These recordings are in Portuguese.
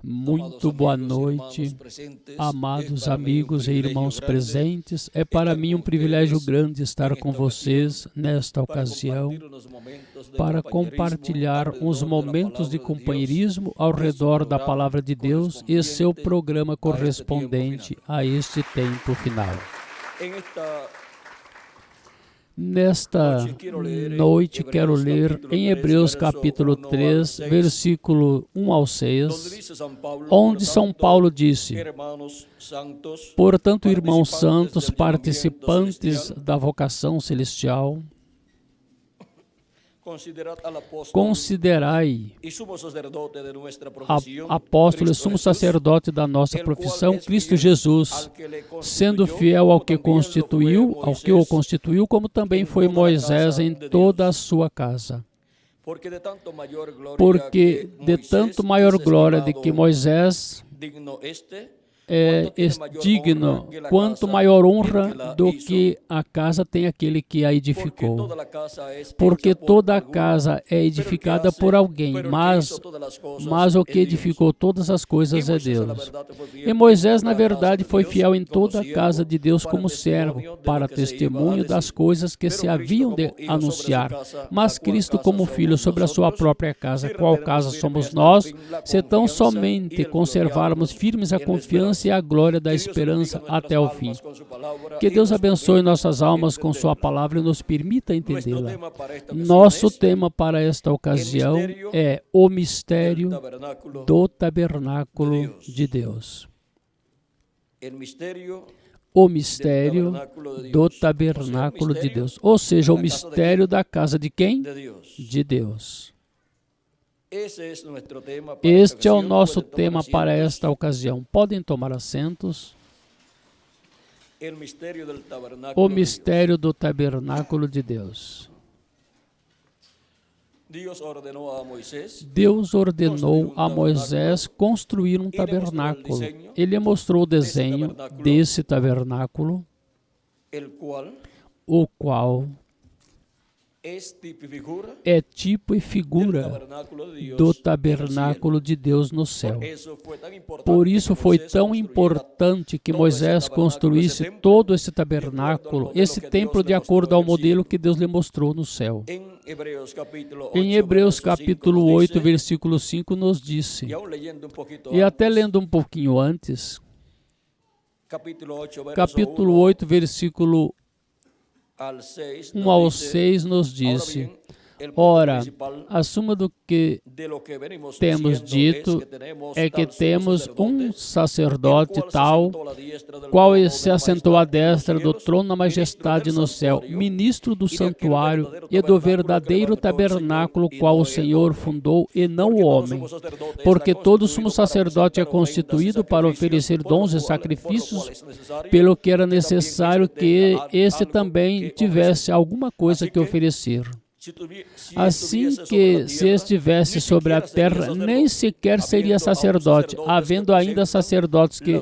Muito boa noite, amados amigos e irmãos presentes. É para mim um privilégio grande estar com vocês nesta ocasião para compartilhar uns momentos de companheirismo ao redor da Palavra de Deus e seu programa correspondente a este tempo final. Nesta noite quero ler em Hebreus capítulo 3, versículo 1 ao 6, onde São Paulo disse: Portanto, irmãos santos, participantes da vocação celestial, considerai apóstolo e sumo sacerdote da nossa profissão, Cristo Jesus, sendo fiel ao que o constituiu, como também foi Moisés em toda a sua casa. Porque de tanto maior glória de que Moisés é digno, quanto maior honra do que a casa tem aquele que a edificou. Porque toda a casa é edificada por alguém, mas o que edificou todas as coisas é Deus. E Moisés, na verdade, foi fiel em toda a casa de Deus como servo, para testemunho das coisas que se haviam de anunciar. Mas Cristo como filho sobre a sua própria casa, qual casa somos nós, se tão somente conservarmos firmes a confiança e a glória da esperança até o fim. Que Deus abençoe nossas almas com sua palavra e nos permita entendê-la. Nosso tema para esta ocasião é o mistério do tabernáculo de Deus. O mistério do tabernáculo de Deus. Ou seja, o mistério da casa de quem? De Deus. Este é o nosso tema para esta ocasião. Podem tomar assentos. O mistério do tabernáculo de Deus. Deus ordenou a Moisés construir um tabernáculo. Ele mostrou o desenho desse tabernáculo, o qual é tipo e figura do tabernáculo de Deus no céu. Por isso foi tão importante que Moisés construísse todo esse tabernáculo, esse templo, de acordo ao modelo que Deus lhe mostrou no céu. Em Hebreus capítulo 8, versículo 5, nos disse, e até lendo um pouquinho antes, capítulo 8, versículo 1 ao 6 nos disse: Ora, a suma do que temos dito é que temos um sacerdote tal, qual se assentou à destra do trono na majestade no céu, ministro do santuário e do verdadeiro tabernáculo, qual o Senhor fundou e não o homem. Porque todo sumo sacerdote é constituído para oferecer dons e sacrifícios, pelo que era necessário que esse também tivesse alguma coisa que oferecer. Assim que, se estivesse sobre a terra, nem sequer seria sacerdote, havendo ainda sacerdotes que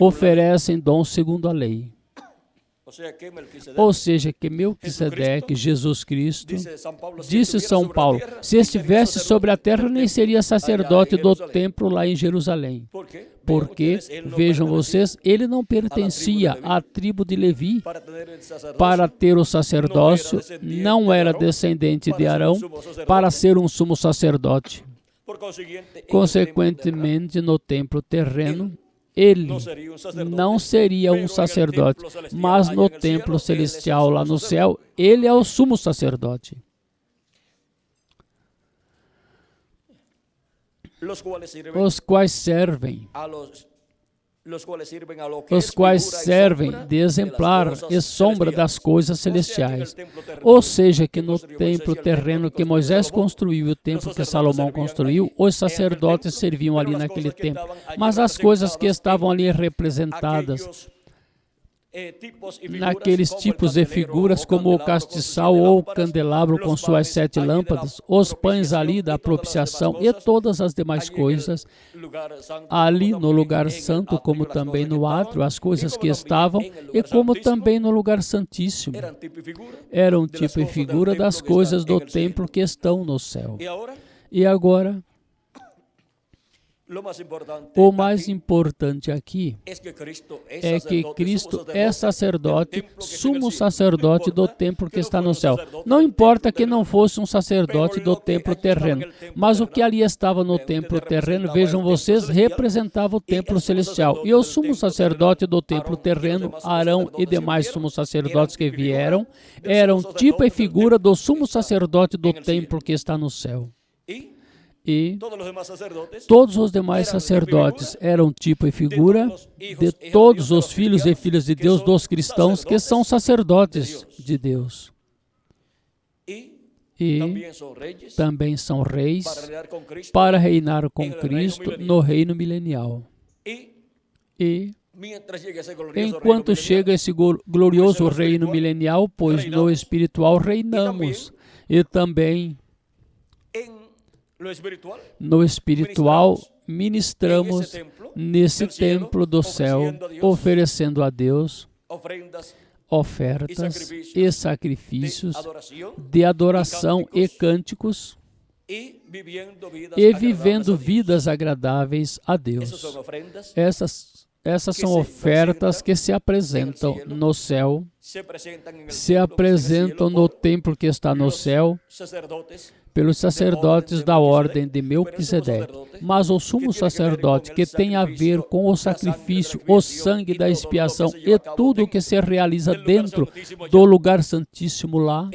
oferecem dons segundo a lei. Ou seja, que Melquisedeque, Jesus Cristo, disse São Paulo, se estivesse sobre a terra, nem seria sacerdote do templo lá em Jerusalém. Porque, vejam vocês, ele não pertencia à tribo de Levi. Para ter o sacerdócio, não era descendente de Arão, para ser um sumo sacerdote. Consequentemente, no templo terreno, ele não seria um sacerdote, mas no templo celestial lá no céu, ele é o sumo sacerdote. Os quais servem de exemplar e sombra das coisas celestiais. Ou seja, que no templo terreno que Moisés construiu e o templo que Salomão construiu, os sacerdotes serviam ali naquele templo. Mas as coisas que estavam ali representadas naqueles tipos e figuras, como o castiçal ou o candelabro com suas 7 lâmpadas, os pães ali da propiciação e todas as demais coisas, ali no lugar santo, como também no átrio, as coisas que estavam, e como também no lugar santíssimo, eram tipo e figura das coisas do templo que estão no céu. E agora, O mais importante aqui é que Cristo é sacerdote, sumo sacerdote do templo que está no céu. Não importa que não fosse um sacerdote do templo terreno, mas o que ali estava no templo terreno, vejam vocês, representava o templo celestial. E o sumo sacerdote do templo terreno, Arão e demais sumos sacerdotes que vieram, eram tipo e figura do sumo sacerdote do templo que está no céu. E todos os demais sacerdotes eram tipo e figura de todos os filhos e filhas de Deus, dos cristãos, que são sacerdotes de Deus. E também são reis para reinar com Cristo no reino milenial. E enquanto chega esse glorioso reino milenial, pois no espiritual reinamos. E também no espiritual, ministramos nesse templo do céu, oferecendo a Deus ofertas e sacrifícios de adoração e cânticos e vivendo vidas agradáveis a Deus. Essas são ofertas que se apresentam no céu, se apresentam no templo que está no céu, pelos sacerdotes da ordem de Melquisedeque. Mas o sumo sacerdote, que tem a ver com o sacrifício, o sangue da expiação e tudo o que se realiza dentro do lugar santíssimo lá,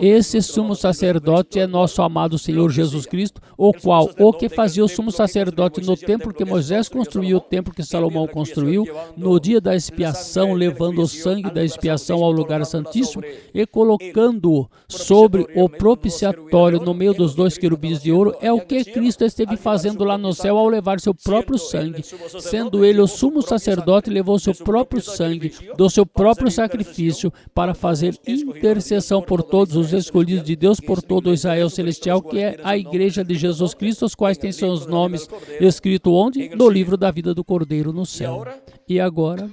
esse sumo sacerdote é nosso amado Senhor Jesus Cristo, o qual, o que fazia o sumo sacerdote no templo que Moisés construiu, o templo que Salomão construiu, no dia da expiação, levando o sangue da expiação ao lugar santíssimo e colocando-o sobre o propiciatório no meio dos dois querubins de ouro, é o que Cristo esteve fazendo lá no céu ao levar seu próprio sangue. Sendo ele o sumo sacerdote, levou seu próprio sangue do seu próprio sacrifício para fazer intercessão por todos os escolhidos de Deus, por todo o Israel celestial, que é a igreja de Jesus Cristo, os quais têm seus nomes escritos onde? No livro da vida do Cordeiro no céu. E agora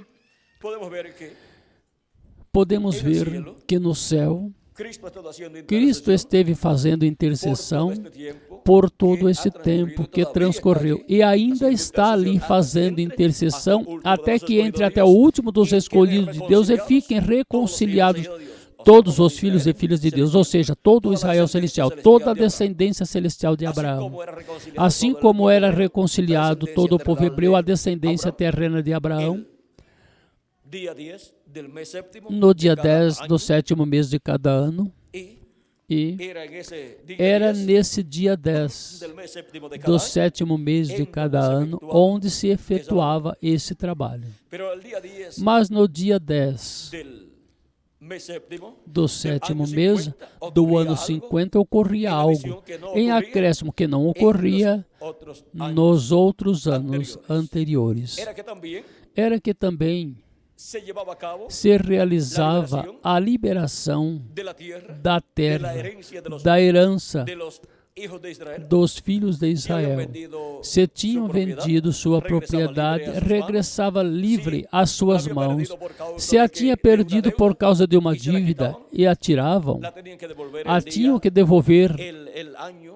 podemos ver que no céu Cristo esteve fazendo intercessão por todo esse tempo que transcorreu e ainda está ali fazendo intercessão até que entre até o último dos escolhidos de Deus e fiquem reconciliados todos os filhos e filhas de Deus, ou seja, todo o Israel celestial, toda a descendência celestial de Abraão. Assim como era reconciliado todo o povo hebreu, a descendência terrena de Abraão, no dia 10 do sétimo mês de cada ano, e era nesse dia 10 do sétimo mês de cada ano onde se efetuava esse trabalho. Mas no dia 10 do sétimo mês do ano 50 ocorria algo em acréscimo que não ocorria nos outros anos anteriores. Era que também se realizava a liberação da terra, da herança dos filhos de Israel. Se tinham vendido sua propriedade, regressava livre às suas mãos. Se a tinha perdido por causa de uma dívida e a tiravam, a tinham que devolver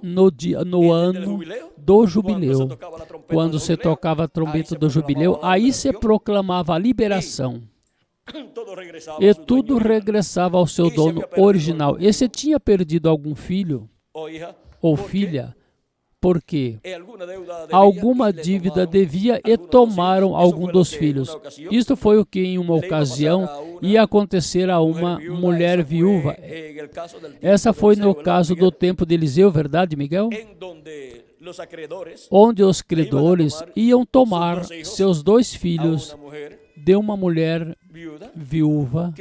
no ano do jubileu. Quando se tocava a trombeta do jubileu, aí se proclamava a liberação. E tudo regressava ao seu dono original. E se tinha perdido algum filho ou filha, porque alguma dívida devia e tomaram algum dos filhos. Isto foi o que em uma ocasião ia acontecer a uma mulher viúva. Essa foi no caso do tempo de Eliseu, verdade, Miguel? Onde os credores iam tomar seus dois filhos de uma mulher viúva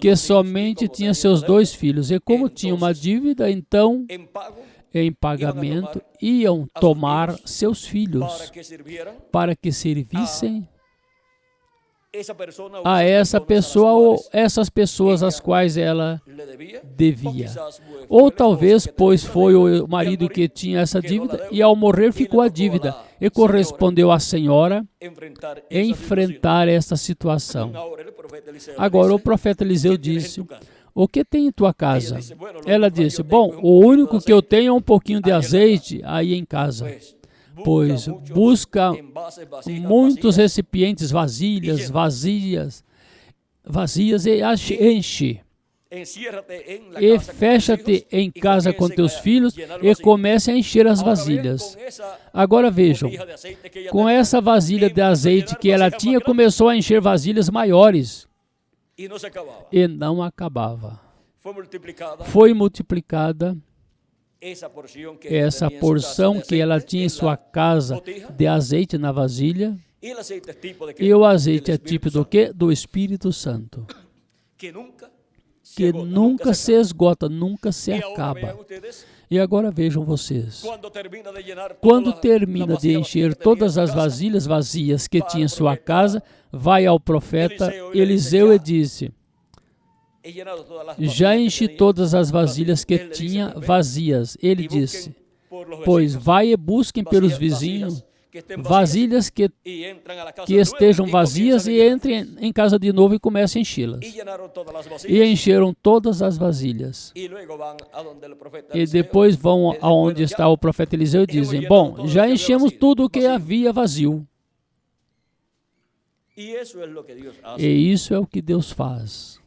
que somente tinha seus dois filhos. E como tinha uma dívida, então, em pagamento, iam tomar seus filhos para que servissem a essa pessoa ou essas pessoas às quais ela devia. Ou talvez, pois foi o marido que tinha essa dívida e ao morrer ficou a dívida e correspondeu à senhora enfrentar essa situação. Agora o profeta Eliseu disse: o que tem em tua casa? Ela disse: bom, o único que eu tenho é um pouquinho de azeite aí em casa. pois busca muitos recipientes vazias e as enche. E fecha-te em casa com teus filhos e comece a encher as vasilhas. Agora vejam, com essa vasilha de azeite que ela tinha, começou a encher vasilhas maiores e não acabava. Foi multiplicada essa porção que ela tinha em sua casa de azeite na vasilha. E o azeite é tipo do quê? Do Espírito Santo, que nunca se esgota, nunca se acaba. E agora vejam vocês, quando termina de encher todas as vasilhas vazias que tinha em sua casa, vai ao profeta Eliseu e disse: já enchi todas as vasilhas que tinha vazias. Ele disse: pois vai e busquem pelos vizinhos vasilhas que estejam vazias e entrem em casa de novo e comecem a enchê-las. E encheram todas as vasilhas. E depois vão aonde está o profeta Eliseu e dizem: bom, já enchemos tudo o que havia vazio. E isso é o que Deus faz.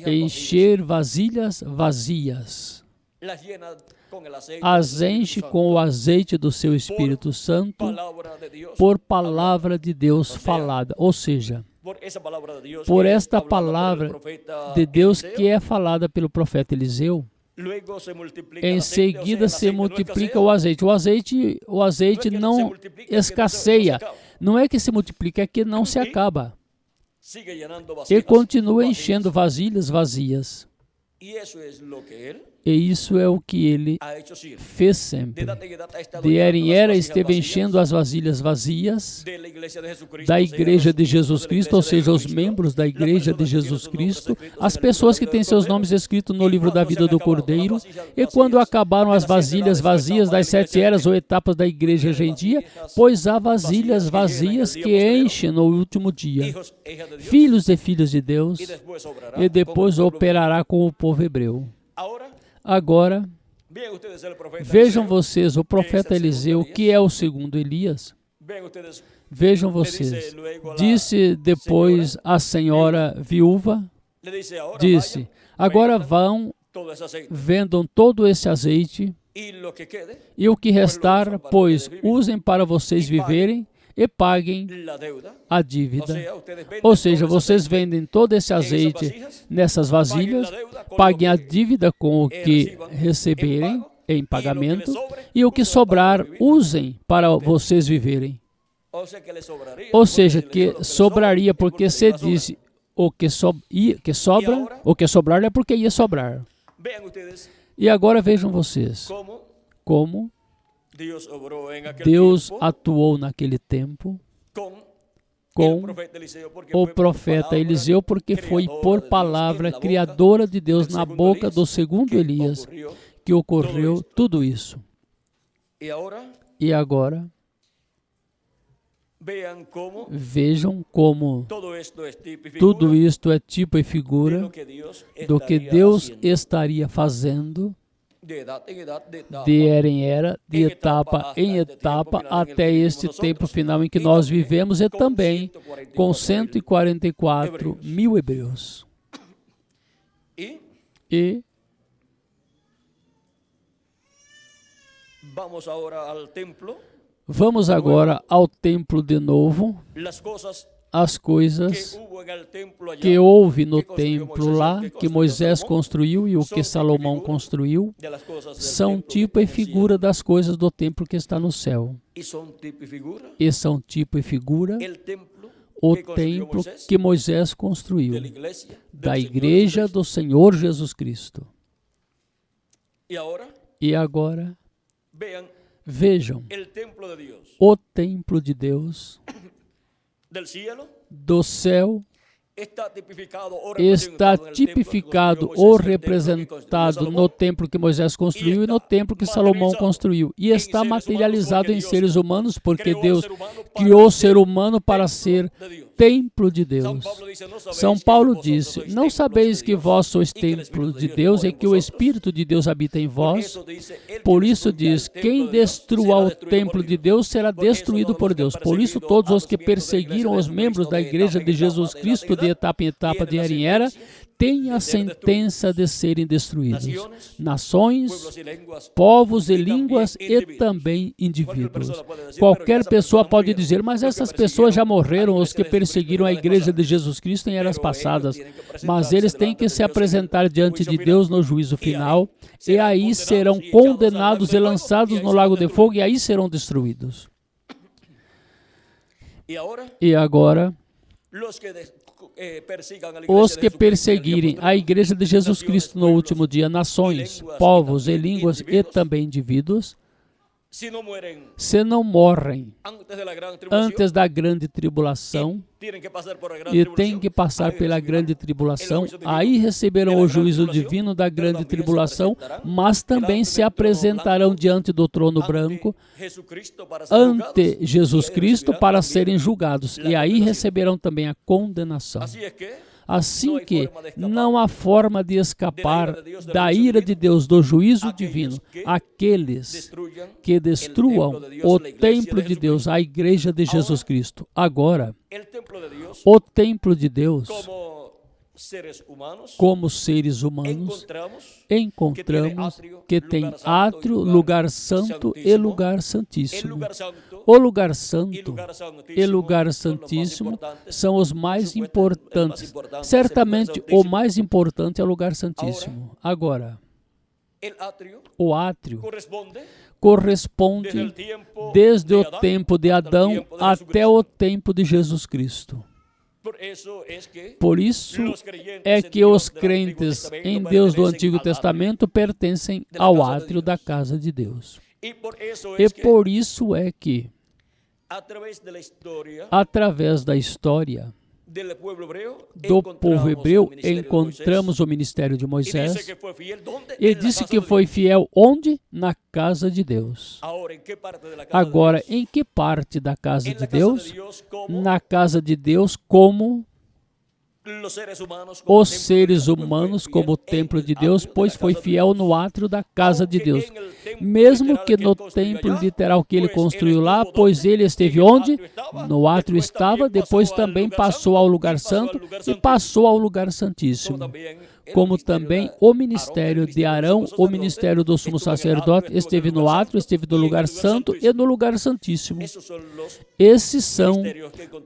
Encher vasilhas vazias. As enche com o azeite do seu Espírito Santo por palavra de Deus falada. Ou seja, por esta palavra de Deus que é falada pelo profeta Eliseu, em seguida se multiplica o azeite. O azeite não escasseia. Não é que se multiplica, é que não se acaba. E continua enchendo vasilhas vazias. E isso é o que ele fez sempre. De era em era esteve enchendo as vasilhas vazias da Igreja de Jesus Cristo, ou seja, os membros da Igreja de Jesus Cristo, as pessoas que têm seus nomes escritos no livro da vida do Cordeiro. E quando acabaram as vasilhas vazias das 7 eras ou etapas da Igreja hoje em dia, pois há vasilhas vazias que enchem no último dia, filhos e filhas de Deus, e depois operará com o povo hebreu. Agora, vejam vocês o profeta Eliseu, que é o segundo Elias. Vejam vocês, disse depois a senhora viúva, disse: agora vão, vendam todo esse azeite, e o que restar, pois usem para vocês viverem, e paguem a dívida. Ou seja, vocês vendem todo esse azeite nessas vasilhas, paguem a dívida com o que receberem em pagamento, e o que sobrar, usem para vocês viverem. Ou seja, que sobraria, porque se disse o que sobrar é porque ia sobrar. E agora vejam vocês como Deus atuou naquele tempo com o profeta Eliseu, porque foi por palavra criadora de Deus na boca do segundo Elias que ocorreu tudo isso. E agora, vejam como tudo isto é tipo e figura do que Deus estaria fazendo de era em era, de etapa em etapa, até este tempo final em que nós vivemos, e também com 144 mil hebreus. E vamos agora ao templo de novo. As coisas que houve no templo lá, que Moisés construiu e o que Salomão construiu, são tipo e figura das coisas do templo que está no céu. E são tipo e figura o templo que Moisés construiu, da Igreja do Senhor Jesus Cristo. E agora, vejam, o templo de Deus, do céu está tipificado ou representado no templo que Moisés construiu e no templo que Salomão construiu. E está materializado em seres humanos, porque Deus criou o ser humano para ser templo de Deus. São Paulo disse: não sabeis que vós sois templo de Deus e que o Espírito de Deus habita em vós? Por isso diz: quem destrua o templo de Deus será destruído por Deus. Por isso todos os que perseguiram os membros da Igreja de Jesus Cristo de etapa em etapa, de era em era, têm a sentença de serem destruídos. Nações, povos e línguas e também indivíduos. Qualquer pessoa pode dizer: mas essas pessoas já morreram, os que perseguiram a Igreja de Jesus Cristo em eras passadas. Mas eles têm que se apresentar diante de Deus no juízo final, e aí serão condenados e lançados no lago de fogo, e aí serão destruídos. E agora, os que perseguirem a Igreja de Jesus Cristo no último dia, nações, povos e línguas e também indivíduos, se não morrem antes da grande tribulação e têm que passar pela grande tribulação, aí receberão o juízo divino da grande tribulação, mas também se apresentarão diante do trono branco ante Jesus Cristo para serem julgados, e aí receberão também a condenação. Assim que não há forma de escapar da ira de Deus, do juízo divino, aqueles que destruam o templo de Deus, a Igreja de Jesus Cristo. Agora, o templo de Deus, como seres humanos, encontramos que tem átrio, lugar santo e lugar santíssimo. O lugar santo e lugar santíssimo são os mais importantes. Certamente, o mais importante é o lugar santíssimo. Agora, o átrio corresponde desde o tempo de Adão até o tempo de Jesus Cristo. Por isso é que os crentes em Deus do Antigo Testamento pertencem ao átrio da casa de Deus. E por isso é que, através da história do povo hebreu, encontramos o ministério de Moisés. Ele disse que foi fiel onde? Na casa de Deus. Agora, em que parte da casa de Deus? Na casa de Deus como os seres humanos como o templo de Deus, pois foi fiel no átrio da casa de Deus. Mesmo que no templo literal que ele construiu lá, pois ele esteve onde? No átrio estava, depois também passou ao lugar santo e passou ao lugar santíssimo. Como também o ministério de Arão, o ministério do sumo sacerdote, esteve no átrio, esteve no lugar santo e no lugar santíssimo. Esses são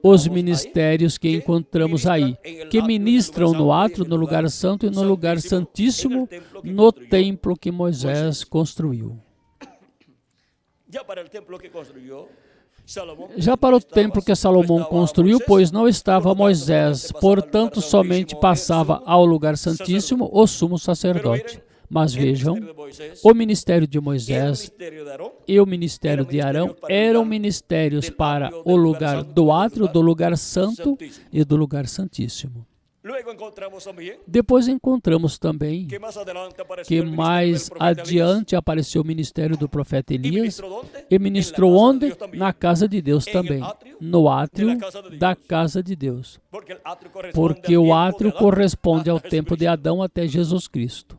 os ministérios que encontramos aí, que ministram no átrio, no lugar santo e no lugar santíssimo, no templo que Moisés construiu. Já para o templo que Salomão construiu, pois não estava Moisés, portanto somente passava ao lugar santíssimo o sumo sacerdote. Mas vejam, o ministério de Moisés e o ministério de Arão eram ministérios para o lugar do átrio, do lugar santo e do lugar santíssimo. Depois encontramos também que mais adiante apareceu o ministério do profeta Elias e ministrou onde? Na casa de Deus também, no átrio da casa de Deus, porque o átrio corresponde ao tempo de Adão até Jesus Cristo.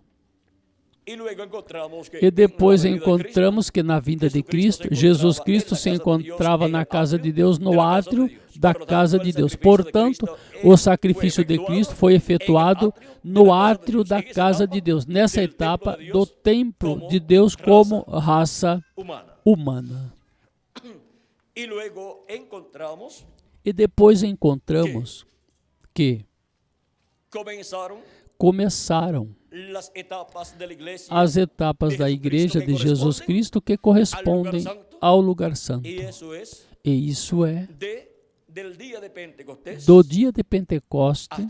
E depois encontramos que na vinda de Cristo, Jesus Cristo se encontrava na casa de Deus, no átrio da casa de Deus. Portanto, o sacrifício de Cristo foi efetuado no átrio da casa de Deus, nessa etapa do templo de Deus como raça humana. E depois encontramos que começaram as etapas da Igreja de Jesus Cristo que correspondem ao lugar santo. E isso é do dia de Pentecostes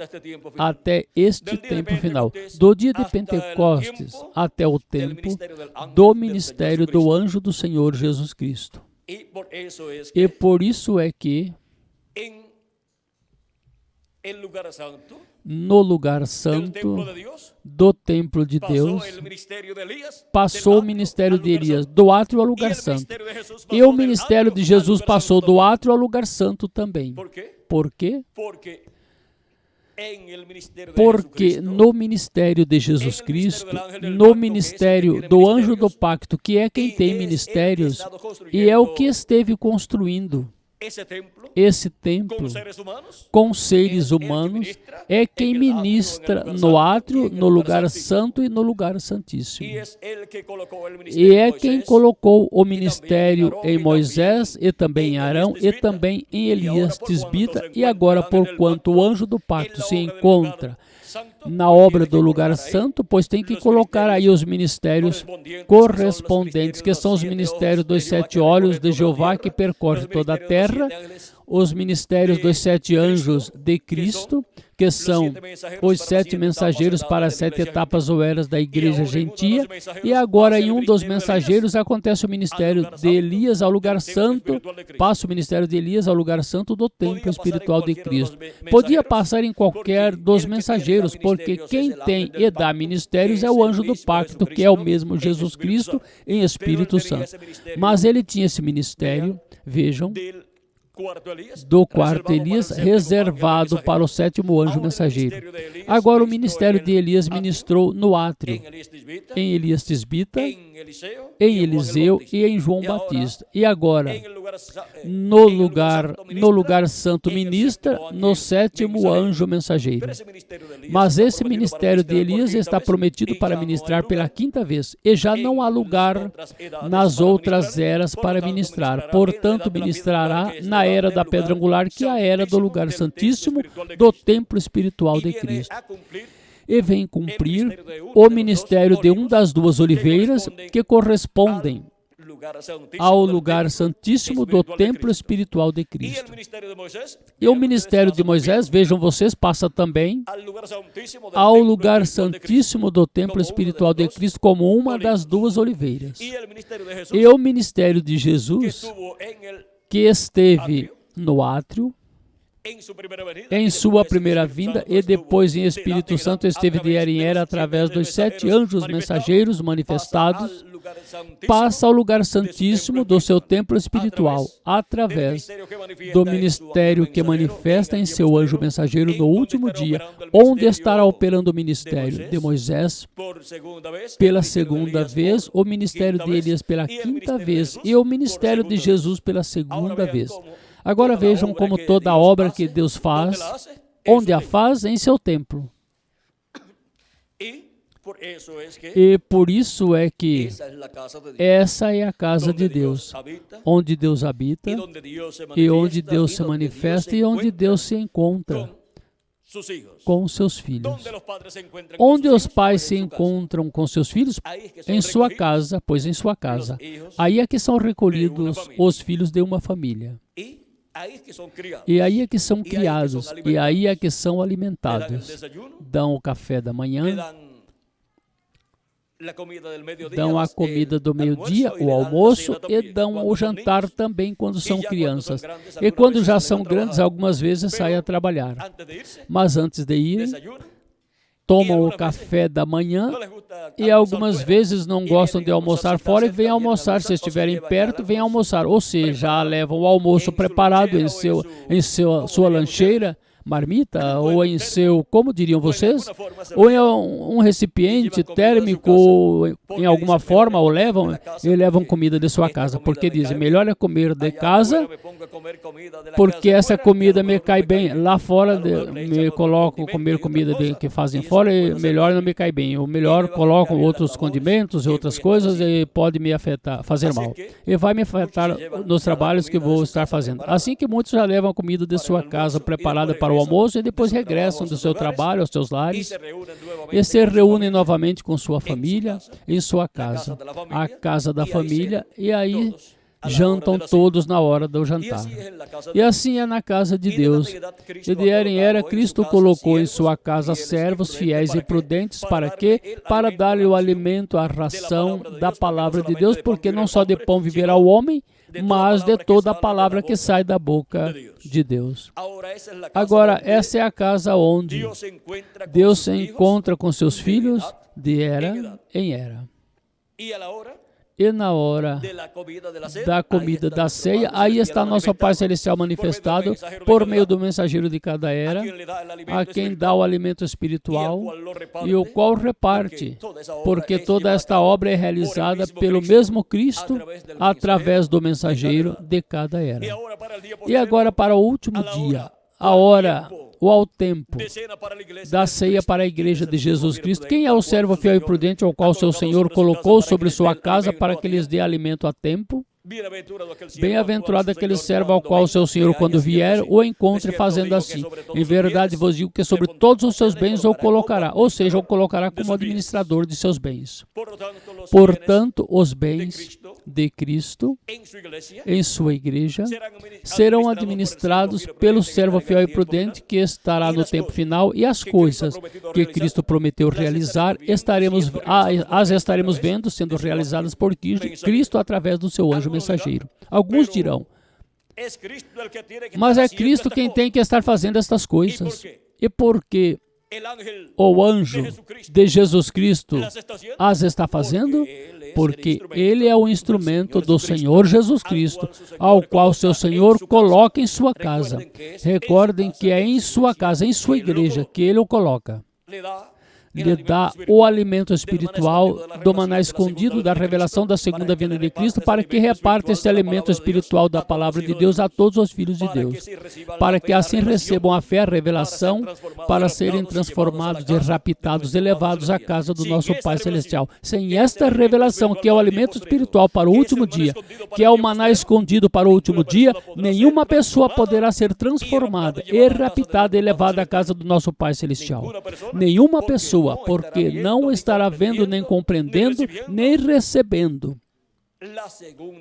até este tempo final. Do dia de Pentecostes até o tempo do ministério do anjo do Senhor Jesus Cristo. E por isso é que no lugar santo do templo de Deus, passou o ministério de Elias do átrio ao lugar santo. E o ministério de Jesus passou do átrio ao lugar santo também. Por quê? Porque no ministério de Jesus Cristo, no ministério do anjo do pacto, que é quem tem ministérios, e é o que esteve construindo esse templo com seres humanos, é quem ministra no átrio, no lugar santo e no lugar santíssimo. E é quem colocou o ministério em Moisés e também em Arão e também em Elias Tisbita. E agora, porquanto o anjo do pacto se encontra na obra do lugar santo, pois tem que colocar aí os ministérios correspondentes, que são os ministérios dos 7 olhos de Jeová que percorre toda a terra, os ministérios dos 7 anjos de Cristo, que são os 7 mensageiros para as 7 etapas ou eras da igreja gentia, e agora em um dos mensageiros acontece o ministério de Elias ao lugar santo, passa o ministério de Elias ao lugar santo do templo espiritual de Cristo. Podia passar em qualquer dos mensageiros, porque quem tem e dá ministérios é o anjo do pacto, que é o mesmo Jesus Cristo em Espírito Santo. Mas ele tinha esse ministério, vejam, do quarto Elias, reservado para o 7º anjo mensageiro. Agora o ministério de Elias ministrou no átrio, em Elias Tisbita, em Eliseu e em João Batista. E agora, no lugar santo ministra, no 7º anjo mensageiro. Mas esse ministério de Elias está prometido para ministrar pela 5ª vez, e já não há lugar nas outras eras para ministrar. Portanto, ministrará na era da pedra angular, que é a era do lugar santíssimo do templo espiritual de Cristo. E vem cumprir o ministério de das 2 oliveiras, que correspondem ao lugar santíssimo do templo espiritual de Cristo. E o ministério de Moisés, vejam vocês, passa também ao lugar santíssimo do templo espiritual de Cristo como uma das 2 oliveiras. E o ministério de Jesus, que esteve no átrio, em sua primeira vinda, e depois em Espírito Santo esteve de era em era através dos 7 anjos mensageiros manifestados, passa ao lugar santíssimo do seu templo espiritual, através do ministério que manifesta em seu anjo mensageiro no último dia, onde estará operando o ministério de Moisés pela 2ª vez, o ministério de Elias pela 5ª vez e o ministério de Jesus pela 2ª vez. Agora vejam como toda a obra que Deus faz, onde a faz? Em seu templo. E por isso é que essa é a casa de Deus, onde Deus habita e onde Deus se manifesta e onde Deus se encontra com seus filhos. Onde os pais se encontram com seus filhos? Em sua casa, pois em sua casa. Aí é que são recolhidos os filhos de uma família. E aí é que são criados, e aí é que são alimentados. Dão o café da manhã, dão a comida do meio-dia, o almoço, e dão o jantar também quando são crianças. E quando já são grandes, algumas vezes saem a trabalhar. Mas antes de irem, tomam o café da manhã e algumas vezes não gostam de almoçar fora e vêm almoçar. Se estiverem perto, vêm almoçar. Ou seja, já levam o almoço preparado em sua lancheira, marmita, ou em seu, como diriam vocês, ou em um recipiente térmico, em alguma forma, ou levam comida de sua casa, porque dizem, melhor é comer de casa, porque essa comida me cai bem. Lá fora, me colocam comer comida que fazem fora e melhor não me cai bem. Ou melhor, colocam outros condimentos e outras coisas e pode me afetar, fazer mal. E vai me afetar nos trabalhos que vou estar fazendo. Assim que muitos já levam comida de sua casa preparada para o almoço e depois regressam do seu trabalho aos seus lares e se reúnem novamente com sua família em sua casa, a casa da família, e aí jantam todos na hora do jantar. E assim é na casa de Deus. E de era em era, Cristo colocou em sua casa servos fiéis e prudentes. Para quê? Para dar-lhe o alimento, a ração da palavra de Deus, porque não só de pão viverá o homem, mas de toda a palavra que sai da boca de Deus. Agora, essa é a casa onde Deus se encontra com seus filhos de era em era. E na hora da comida da ceia, aí está nosso Pai Celestial manifestado por meio do mensageiro de cada era, a quem dá o alimento espiritual e o qual reparte, porque toda esta obra é realizada pelo mesmo Cristo através do mensageiro de cada era. E agora para o último dia, a hora ou ao tempo da ceia para a igreja de Jesus Cristo. Quem é o servo fiel e prudente ao qual seu Senhor colocou sobre sua casa para que lhes dê alimento a tempo? Bem-aventurado aquele servo ao qual o seu Senhor, quando vier, o encontre fazendo assim. Em verdade vos digo que sobre todos os seus bens o colocará, ou seja, o colocará como administrador de seus bens. Portanto, os bens de Cristo em sua igreja serão administrados pelo servo fiel e prudente que estará no tempo final, e as coisas que Cristo prometeu realizar as estaremos vendo sendo realizadas por Cristo através do seu anjo mensageiro. Alguns dirão, mas é Cristo quem tem que estar fazendo estas coisas. E por que o anjo de Jesus Cristo as está fazendo? Porque ele é o instrumento do Senhor Jesus Cristo, ao qual seu Senhor coloca em sua casa. Recordem que é em sua casa, em sua igreja, que ele o coloca. Lhe dá o alimento espiritual do maná escondido da revelação da segunda vinda de Cristo, para que reparta esse alimento espiritual da palavra de Deus a todos os filhos de Deus, para que assim recebam a fé, a revelação, para serem transformados e raptados e levados à casa do nosso Pai Celestial. Sem esta revelação, que é o alimento espiritual para o último dia, que é o maná escondido para o último dia, nenhuma pessoa poderá ser transformada e raptada e levada à casa do nosso Pai Celestial. Nenhuma pessoa, porque não estará vendo, nem compreendendo, nem recebendo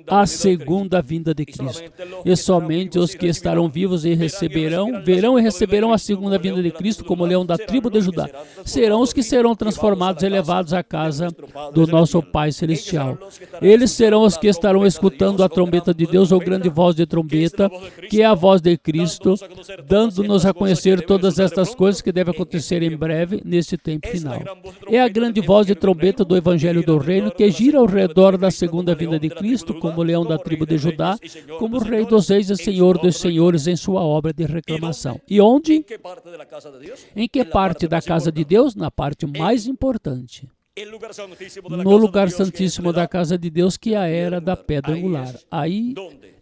a segunda vinda de Cristo. E somente os que estarão vivos e verão e receberão a segunda vinda de Cristo, como leão da tribo de Judá, serão os que serão transformados e levados à casa do nosso Pai Celestial. Eles serão os que estarão escutando a trombeta de Deus, ou grande voz de trombeta, que é a voz de Cristo, dando-nos a conhecer todas estas coisas que devem acontecer em breve, neste tempo final. É a grande voz de trombeta do Evangelho do Reino, que gira ao redor da segunda vinda de Cristo, como leão da tribo de Judá, como Rei dos reis e Senhor dos senhores em sua obra de reclamação. E onde? Em que parte da casa de Deus? Na parte mais importante. No lugar santíssimo da casa de Deus, que é a era da pedra angular. Aí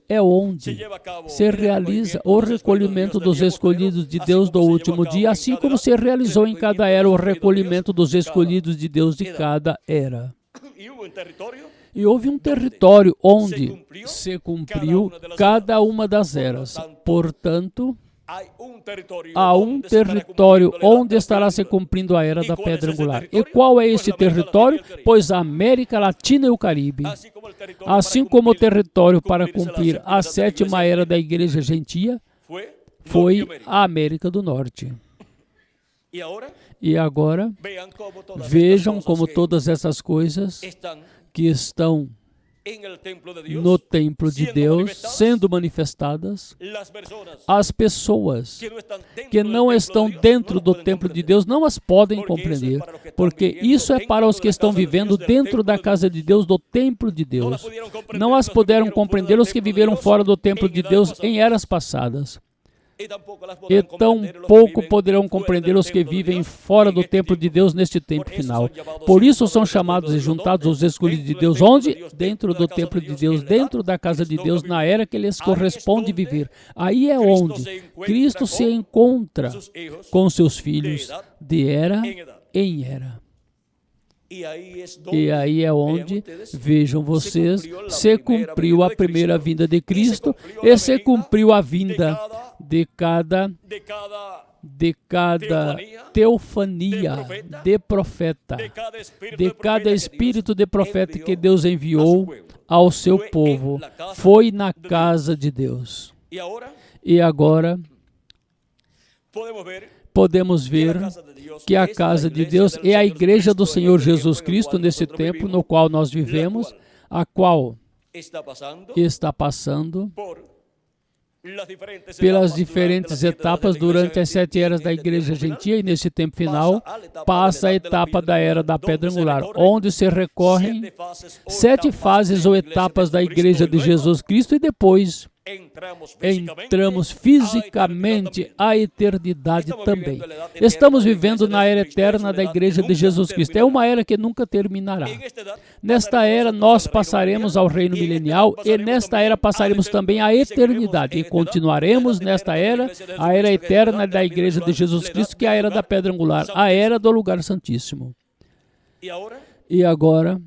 é onde se realiza o recolhimento dos escolhidos de Deus do último dia, assim como se realizou em cada era o recolhimento dos escolhidos de Deus de cada era. E houve um território onde se cumpriu cada uma das eras. Portanto, há um território onde estará se cumprindo a era da pedra angular. E qual é esse território? Pois a América Latina e o Caribe. Assim como o território para cumprir a sétima era da Igreja Gentia foi a América do Norte. E agora, vejam como todas essas coisas que estão no templo de Deus, sendo manifestadas, as pessoas que não estão dentro do templo de Deus não as podem compreender, porque isso é para os que estão vivendo dentro da casa de Deus, do templo de Deus. Não as puderam compreender os que viveram fora do templo de Deus em eras passadas. E tão pouco poderão compreender os que vivem fora do templo de Deus neste tempo final. Por isso são chamados e juntados os escolhidos de Deus. Onde? Dentro do templo de Deus, dentro da casa de Deus, na era que lhes corresponde viver. Aí é onde Cristo se encontra com seus filhos de era em era. E aí é onde, vejam vocês, se cumpriu a primeira vinda de Cristo e se cumpriu a vinda de cada teofania de profeta, de cada espírito de profeta que Deus enviou ao seu povo, foi na casa de Deus. E agora podemos ver que a casa de Deus é a igreja do Senhor Jesus Cristo nesse tempo no qual nós vivemos, a qual está passando pelas diferentes etapas durante as 7 eras da igreja gentia, e nesse tempo final passa a etapa da era da pedra angular, onde se recorrem 7 fases ou etapas da igreja de Jesus Cristo, e depois entramos fisicamente à eternidade também. Estamos vivendo na era eterna da igreja de Jesus Cristo. É uma era que nunca terminará. Nesta era nós passaremos ao reino milenial, e nesta era passaremos também à eternidade, e continuaremos nesta era, a era eterna da igreja de Jesus Cristo, que é a era da pedra angular, a era do lugar santíssimo. E agora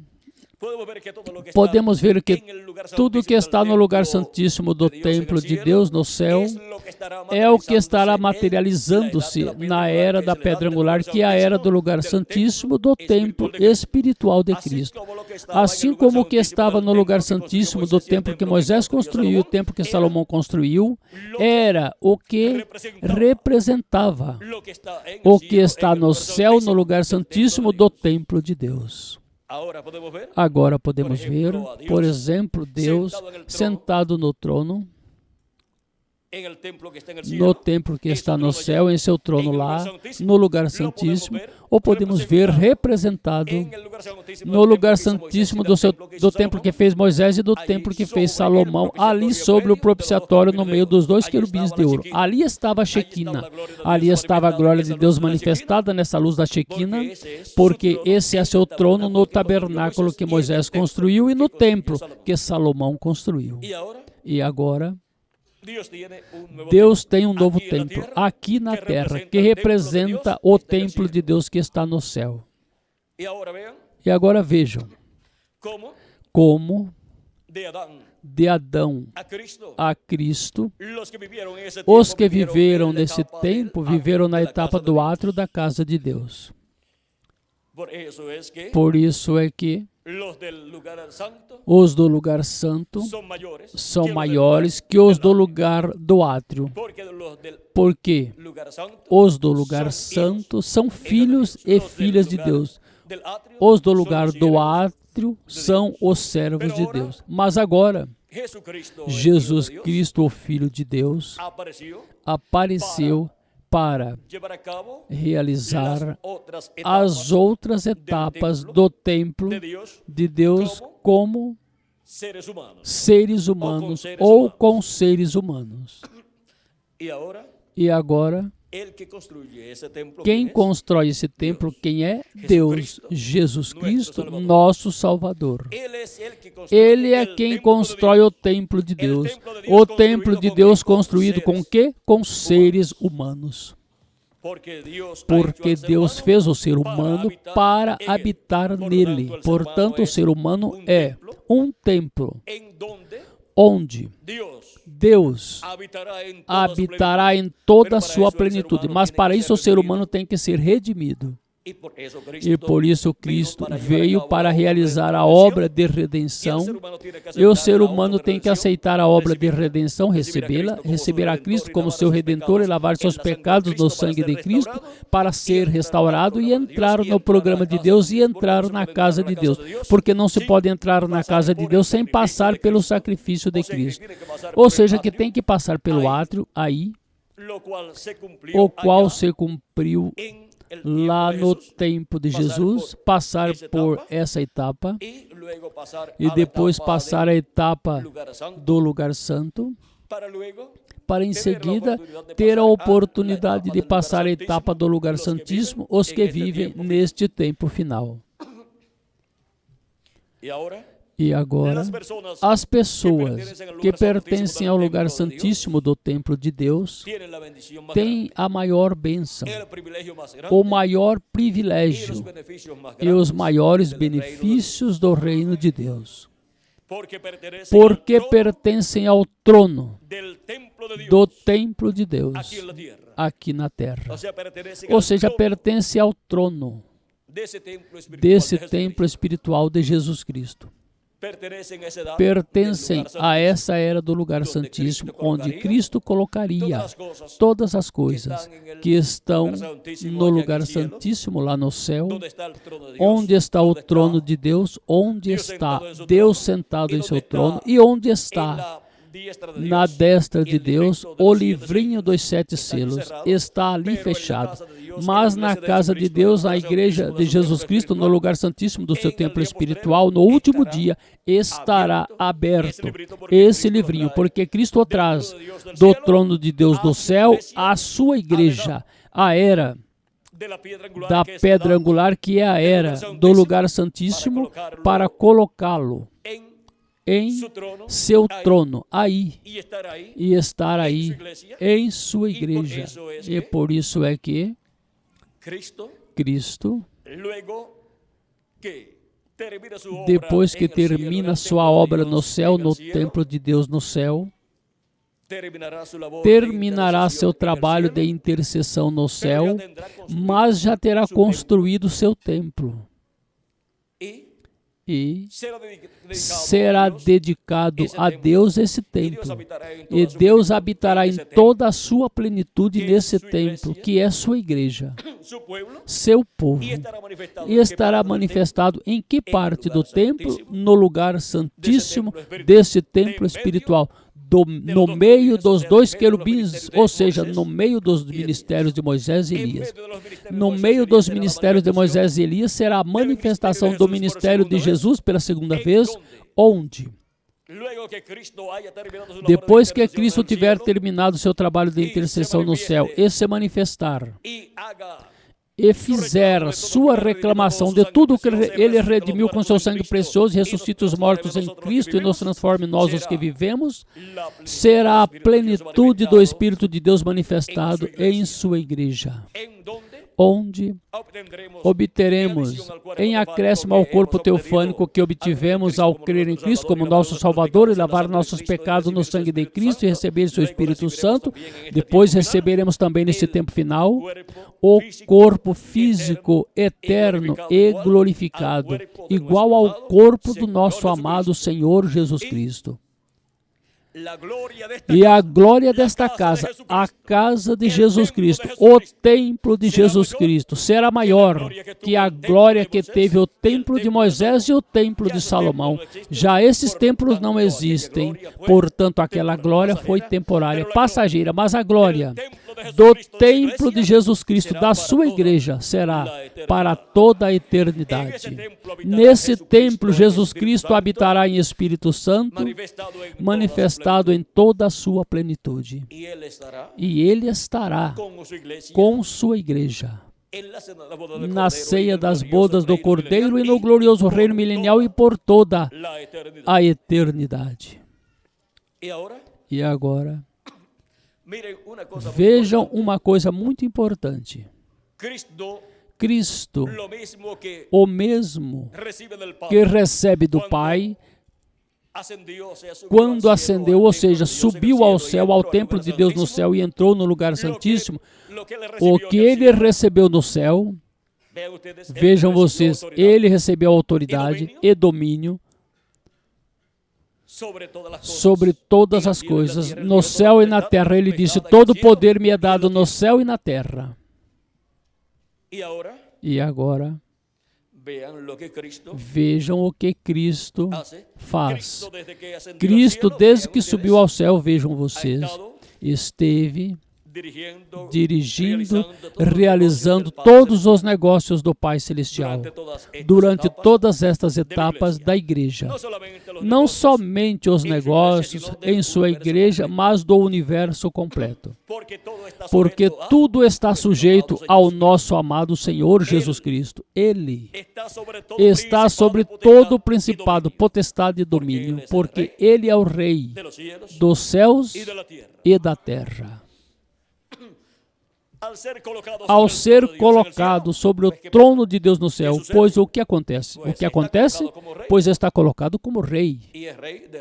podemos ver que tudo que está no lugar santíssimo do templo de Deus no céu é o que estará materializando-se na era da pedra angular, que é a era do lugar santíssimo do templo espiritual de Cristo. Assim como o que estava no lugar santíssimo do templo que Moisés construiu, o templo que Salomão construiu, era o que representava o que está no céu, no lugar santíssimo do templo de Deus. Agora podemos ver, por exemplo, Deus sentado no trono, no templo que está no céu, em seu trono lá, no lugar santíssimo, ou podemos ver representado no lugar santíssimo do templo que fez Moisés e do templo que fez Salomão, ali sobre o propiciatório, no meio dos 2 querubins de ouro. Ali estava a Shequina, ali estava a glória de Deus manifestada nessa luz da Shequina, porque esse é seu trono no tabernáculo que Moisés construiu e no templo que Salomão construiu. E agora Deus tem um novo templo aqui na terra, que representa o templo de Deus que está no céu. E agora vejam como de Adão a Cristo, os que viveram nesse tempo, viveram na etapa do átrio da casa de Deus. Por isso é que os do lugar santo são maiores que os do lugar do átrio, porque os do lugar santo são filhos e filhas de Deus. Os do lugar do átrio são os servos de Deus. Mas agora, Jesus Cristo, o Filho de Deus, apareceu para realizar as outras etapas do templo de Deus como seres humanos ou com seres humanos. E agora, quem constrói esse templo, quem é? Deus, Jesus Cristo, nosso Salvador. Ele é quem constrói o templo de Deus. O templo de Deus construído com o quê? Com seres humanos. Porque Deus fez o ser humano para habitar nele. Portanto, o ser humano é um templo onde Deus habitará em toda a sua plenitude. Mas para isso o ser humano tem que ser redimido. E por isso Cristo veio para realizar a obra de redenção, e o ser humano tem que aceitar a obra de redenção, recebê-la, receber a Cristo como seu Redentor e lavar seus pecados no sangue de Cristo para ser restaurado e entrar no programa de Deus e entrar na casa de Deus, porque não se pode entrar na casa de Deus sem passar pelo sacrifício de Cristo. Ou seja, que tem que passar pelo átrio aí, o qual se cumpriu lá no tempo de Jesus, passar por essa etapa e depois passar a etapa do lugar santo, para em seguida ter a oportunidade de passar a etapa do lugar santíssimo, os que vivem neste tempo final. E agora, as pessoas que pertencem ao lugar santíssimo do templo de Deus têm a maior bênção, o maior privilégio e os maiores benefícios do reino de Deus, porque pertencem ao trono do templo de Deus aqui na terra. Ou seja, pertence ao trono desse templo espiritual de Jesus Cristo. pertencem a essa era do lugar santíssimo, onde Cristo colocaria todas as coisas que estão no lugar santíssimo lá no céu, onde está o trono de Deus, onde está Deus sentado em seu trono e onde está na destra de Deus o livrinho dos 7 selos. Está ali fechado. Mas na casa de Deus, na igreja de Jesus Cristo, no lugar santíssimo do seu templo espiritual, no último dia, estará aberto esse livrinho, porque Cristo o traz do trono de Deus do céu à sua igreja, a era da pedra angular, que é a era do lugar santíssimo, para colocá-lo em seu trono, aí, e estar aí em sua igreja. E por isso é que Cristo, depois que termina sua obra no céu, no templo de Deus no céu, terminará seu trabalho de intercessão no céu, mas já terá construído seu templo. E será dedicado a Deus esse templo. E Deus habitará em toda a sua plenitude nesse templo, que é sua igreja, seu povo. E estará manifestado em que parte do templo? No lugar santíssimo desse templo espiritual. No meio dos 2 querubins, ou seja, no meio dos ministérios de Moisés e Elias. No meio dos ministérios de Moisés e Elias será a manifestação do ministério de Jesus pela segunda vez, onde? Depois que Cristo tiver terminado seu trabalho de intercessão no céu e se manifestar, e fizer sua reclamação de tudo que ele redimiu com seu sangue precioso, e ressuscita os mortos em Cristo e nos transforma em nós os que vivemos, será a plenitude do Espírito de Deus manifestado em sua igreja, onde obteremos, em acréscimo ao corpo teofânico que obtivemos ao crer em Cristo como nosso Salvador e lavar nossos pecados no sangue de Cristo e receber seu Espírito Santo. Depois receberemos também neste tempo final o corpo físico eterno e glorificado, igual ao corpo do nosso amado Senhor Jesus Cristo. E a glória desta casa, a casa de Jesus Cristo, o templo de Jesus Cristo, será maior que a glória que teve o templo de Moisés e o templo de Salomão. Já esses templos não existem, portanto aquela glória foi temporária, passageira, mas a glória do templo de Jesus Cristo, da sua igreja, será para toda a eternidade. Nesse templo, Jesus Cristo habitará em Espírito Santo, manifestado em toda a sua plenitude. E ele estará com sua igreja na ceia das bodas do Cordeiro e no glorioso reino milenial e por toda a eternidade. E agora, vejam uma coisa muito importante. Cristo, o mesmo que recebe do Pai, quando ascendeu, ou seja, subiu ao céu, ao templo de Deus no céu e entrou no lugar santíssimo, o que ele recebeu no céu, vejam vocês, ele recebeu autoridade e domínio sobre todas as coisas, no céu e na terra. Ele disse: todo poder me é dado no céu e na terra. E agora, vejam o que Cristo faz. Cristo, desde que subiu ao céu, vejam vocês, esteve dirigindo, realizando todos os negócios do Pai Celestial durante todas estas etapas da igreja. Não somente os negócios em sua igreja, mas do universo completo. Porque tudo está sujeito ao nosso amado Senhor Jesus Cristo. Ele está sobre todo o principado, potestade e domínio, porque Ele é o Rei dos céus e da terra. Ao ser colocado sobre o trono de Deus no céu, pois o que acontece? O que acontece? Pois está colocado como rei,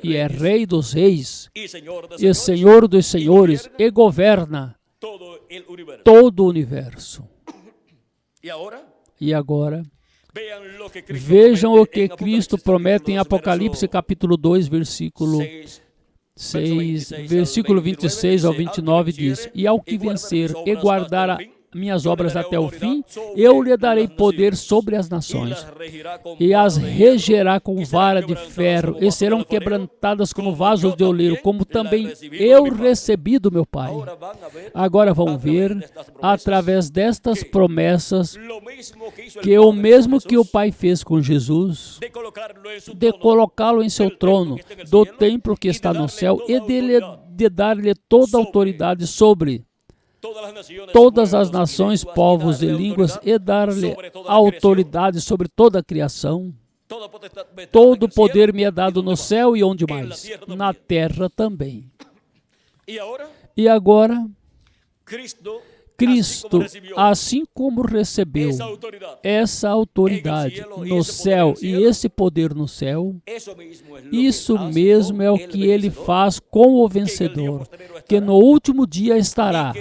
e é rei dos reis, e senhor dos senhores, e governa todo o universo. E agora, Vejam o que Cristo promete em Apocalipse capítulo 2, versículo 6, versículo 26 ao 29 diz: E ao que vencer e guardar minhas obras até o fim, eu lhe darei poder sobre as nações, e as regerá com vara de ferro, e serão quebrantadas como vasos de oleiro, como também eu recebi do meu Pai. Agora vão ver, através destas promessas, que o mesmo que o Pai fez com Jesus, de colocá-lo em seu trono, do templo que está no céu, e de dar-lhe toda a autoridade sobre todas as nações, povos e línguas, e dar-lhe autoridade sobre toda a criação. Todo o poder me é dado no céu e onde mais? Na terra também. E agora, Cristo, assim como recebeu essa autoridade no céu e esse poder no céu, isso mesmo é o que ele faz com o vencedor, que no último dia estará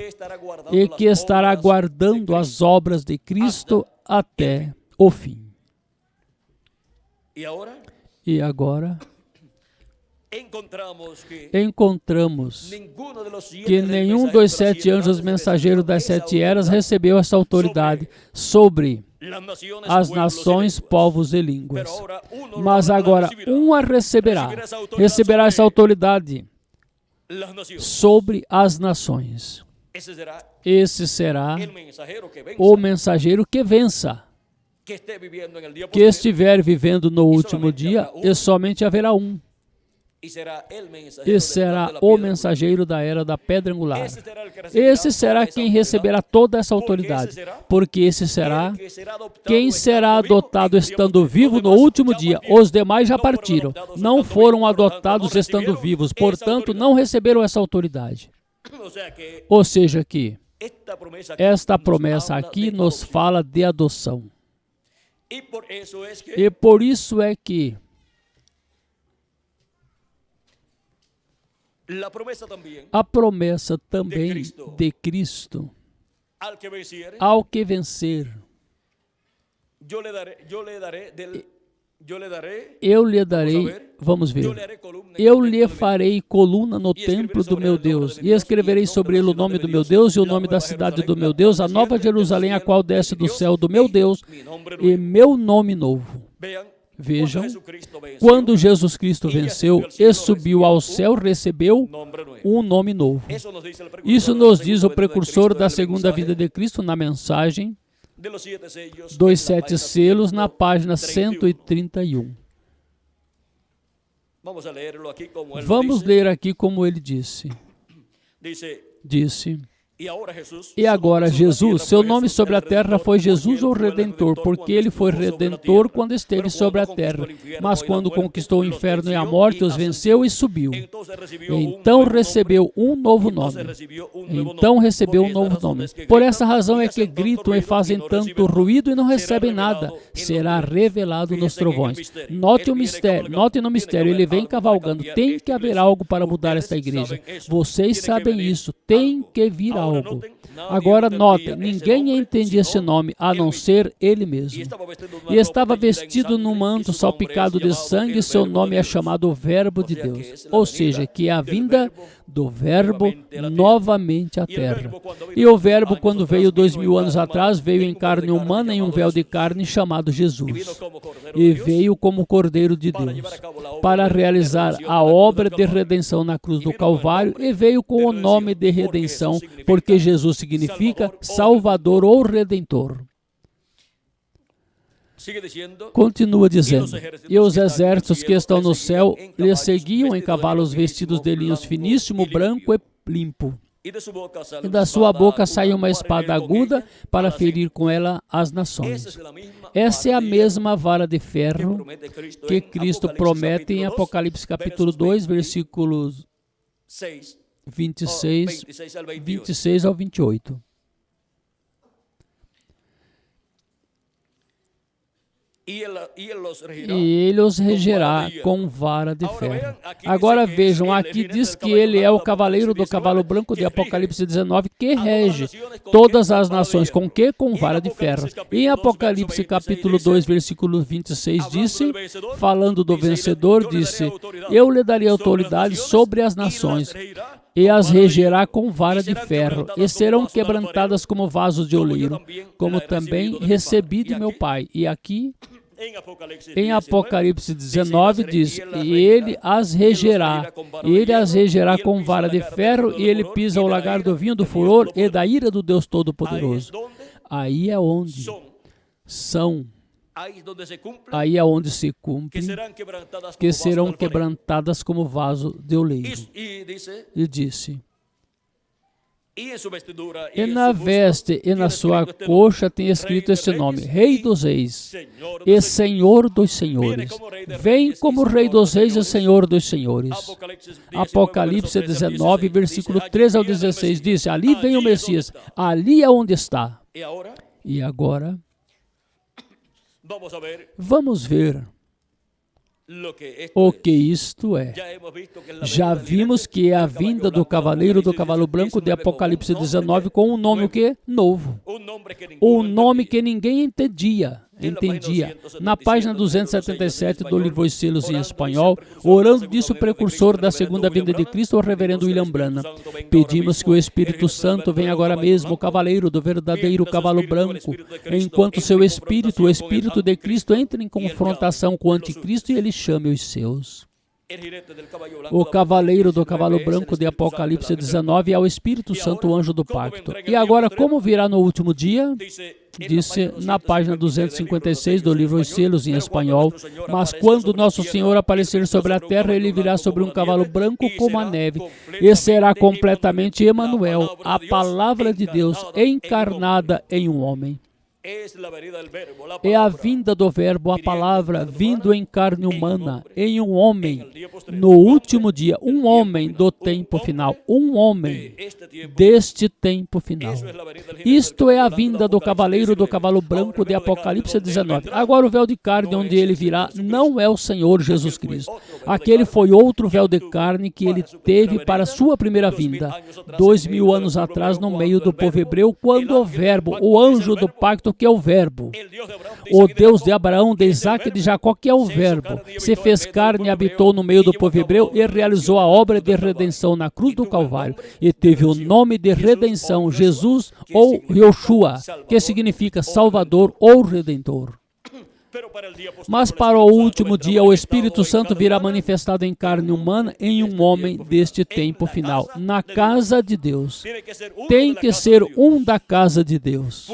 e que estará guardando as obras de Cristo até o fim. E agora, encontramos que nenhum dos 7 anjos mensageiros das 7 eras recebeu essa autoridade sobre as nações, povos e línguas. Mas agora um a receberá essa autoridade sobre as nações. Esse será o mensageiro que vença, que estiver vivendo no último dia, e somente haverá um. E será o mensageiro da era da pedra angular. Esse será quem receberá toda essa autoridade, porque esse será quem será adotado estando vivo no último dia. Os demais já partiram, não foram adotados estando vivos, portanto não receberam essa autoridade. Ou seja que esta promessa aqui nos fala de adoção. E por isso é que a promessa também de Cristo, ao que vencer, eu lhe darei, vamos ver, eu lhe farei coluna no templo do meu Deus, e escreverei sobre ele o nome do meu Deus e o nome da cidade do meu Deus, a nova Jerusalém, a qual desce do céu do meu Deus, e meu nome novo. Vejam, quando Jesus Cristo venceu e subiu ao céu, recebeu um nome novo. Isso nos diz o precursor da segunda vinda de Cristo na mensagem dos 7 selos, na página 131. Vamos ler aqui como ele disse. E agora Jesus, seu nome sobre a terra foi Jesus o Redentor, porque ele foi Redentor quando esteve sobre a terra. Mas quando conquistou o inferno e a morte, os venceu e subiu. Então recebeu um novo nome. Por essa razão é que gritam e fazem tanto ruído e não recebem nada. Será revelado nos trovões. Note no mistério, ele vem cavalgando. Tem que haver algo para mudar esta igreja. Vocês sabem isso. Tem que vir algo. Agora notem, ninguém entendia esse nome, a não ser ele mesmo. E estava vestido num manto salpicado de sangue, e seu nome é chamado Verbo de Deus. Ou seja, que é a vinda do Verbo novamente à terra. E o Verbo, quando veio 2000 anos atrás, veio em carne humana, em um véu de carne, chamado Jesus. E veio como Cordeiro de Deus, para realizar a obra de redenção na cruz do Calvário, e veio com o nome de redenção, porque Jesus significa Salvador ou Redentor. Continua dizendo, e os exércitos que estão no céu lhe seguiam em cavalos vestidos de linhos finíssimo, branco e limpo. E da sua boca saiu uma espada aguda para ferir com ela as nações. Essa é a mesma vara de ferro que Cristo promete em Apocalipse capítulo 2, versículos 26 ao 28. e ele os regerá com vara de ferro. Agora vejam, aqui diz que ele é o cavaleiro do cavalo branco de Apocalipse 19, que rege todas as nações. Com que? Com vara de ferro. Em Apocalipse capítulo 2, versículo 26, disse, falando do vencedor, disse, eu lhe darei autoridade sobre as nações, e as regerá com vara de ferro, e serão quebrantadas como vasos de oleiro, como também recebi de meu Pai. E aqui, em Apocalipse 19, diz, e ele as regerá com vara de ferro, e ele pisa o lagar do vinho do furor e da ira do Deus Todo-Poderoso. Aí é onde se cumpre, que serão quebrantadas como vaso de oleiro. E disse, e na veste e na sua coxa tem escrito este nome, Rei dos Reis e Senhor dos Senhores. Vem como Rei dos Reis e Senhor dos Senhores. Apocalipse 19, versículo 13 ao 16, diz, ali vem o Messias, ali é onde está. E agora, vamos ver o que isto é. Já vimos que é a vinda do cavaleiro do cavalo branco de Apocalipse 19 com um nome o quê? Novo. Um nome que ninguém entendia. Na página 277 do Livro e Selos em espanhol, orando disse o precursor da segunda vinda de Cristo, o reverendo William Branham. Pedimos que o Espírito Santo venha agora mesmo, o cavaleiro do verdadeiro cavalo branco, enquanto seu Espírito, o Espírito de Cristo, entre em confrontação com o anticristo e ele chame os seus. O cavaleiro do cavalo branco de Apocalipse 19 é o Espírito Santo, o anjo do pacto. E agora, como virá no último dia? Disse na página 256 do Livro Os Selos em espanhol, mas quando nosso Senhor aparecer sobre a terra, ele virá sobre um cavalo branco como a neve, e será completamente Emanuel, a palavra de Deus encarnada em um homem. É a vinda do verbo, a palavra, vindo em carne humana, em um homem, no último dia, um homem do tempo final, um homem deste tempo final. Isto é a vinda do cavaleiro do cavalo branco de Apocalipse 19. Agora o véu de carne onde ele virá não é o Senhor Jesus Cristo. Aquele foi outro véu de carne que ele teve para a sua primeira vinda, 2000 anos atrás, no meio do povo hebreu, quando o verbo, o anjo do pacto, que é o verbo, o Deus de Abraão, de Isaac e de Jacó, que é o verbo, se fez carne e habitou no meio do povo hebreu e realizou a obra de redenção na cruz do Calvário e teve o nome de redenção, Jesus ou Yoshua, que significa Salvador ou Redentor. Mas para o último dia, o Espírito Santo virá manifestado em carne humana em um homem deste tempo final, na casa de Deus. Tem que ser um da casa de Deus.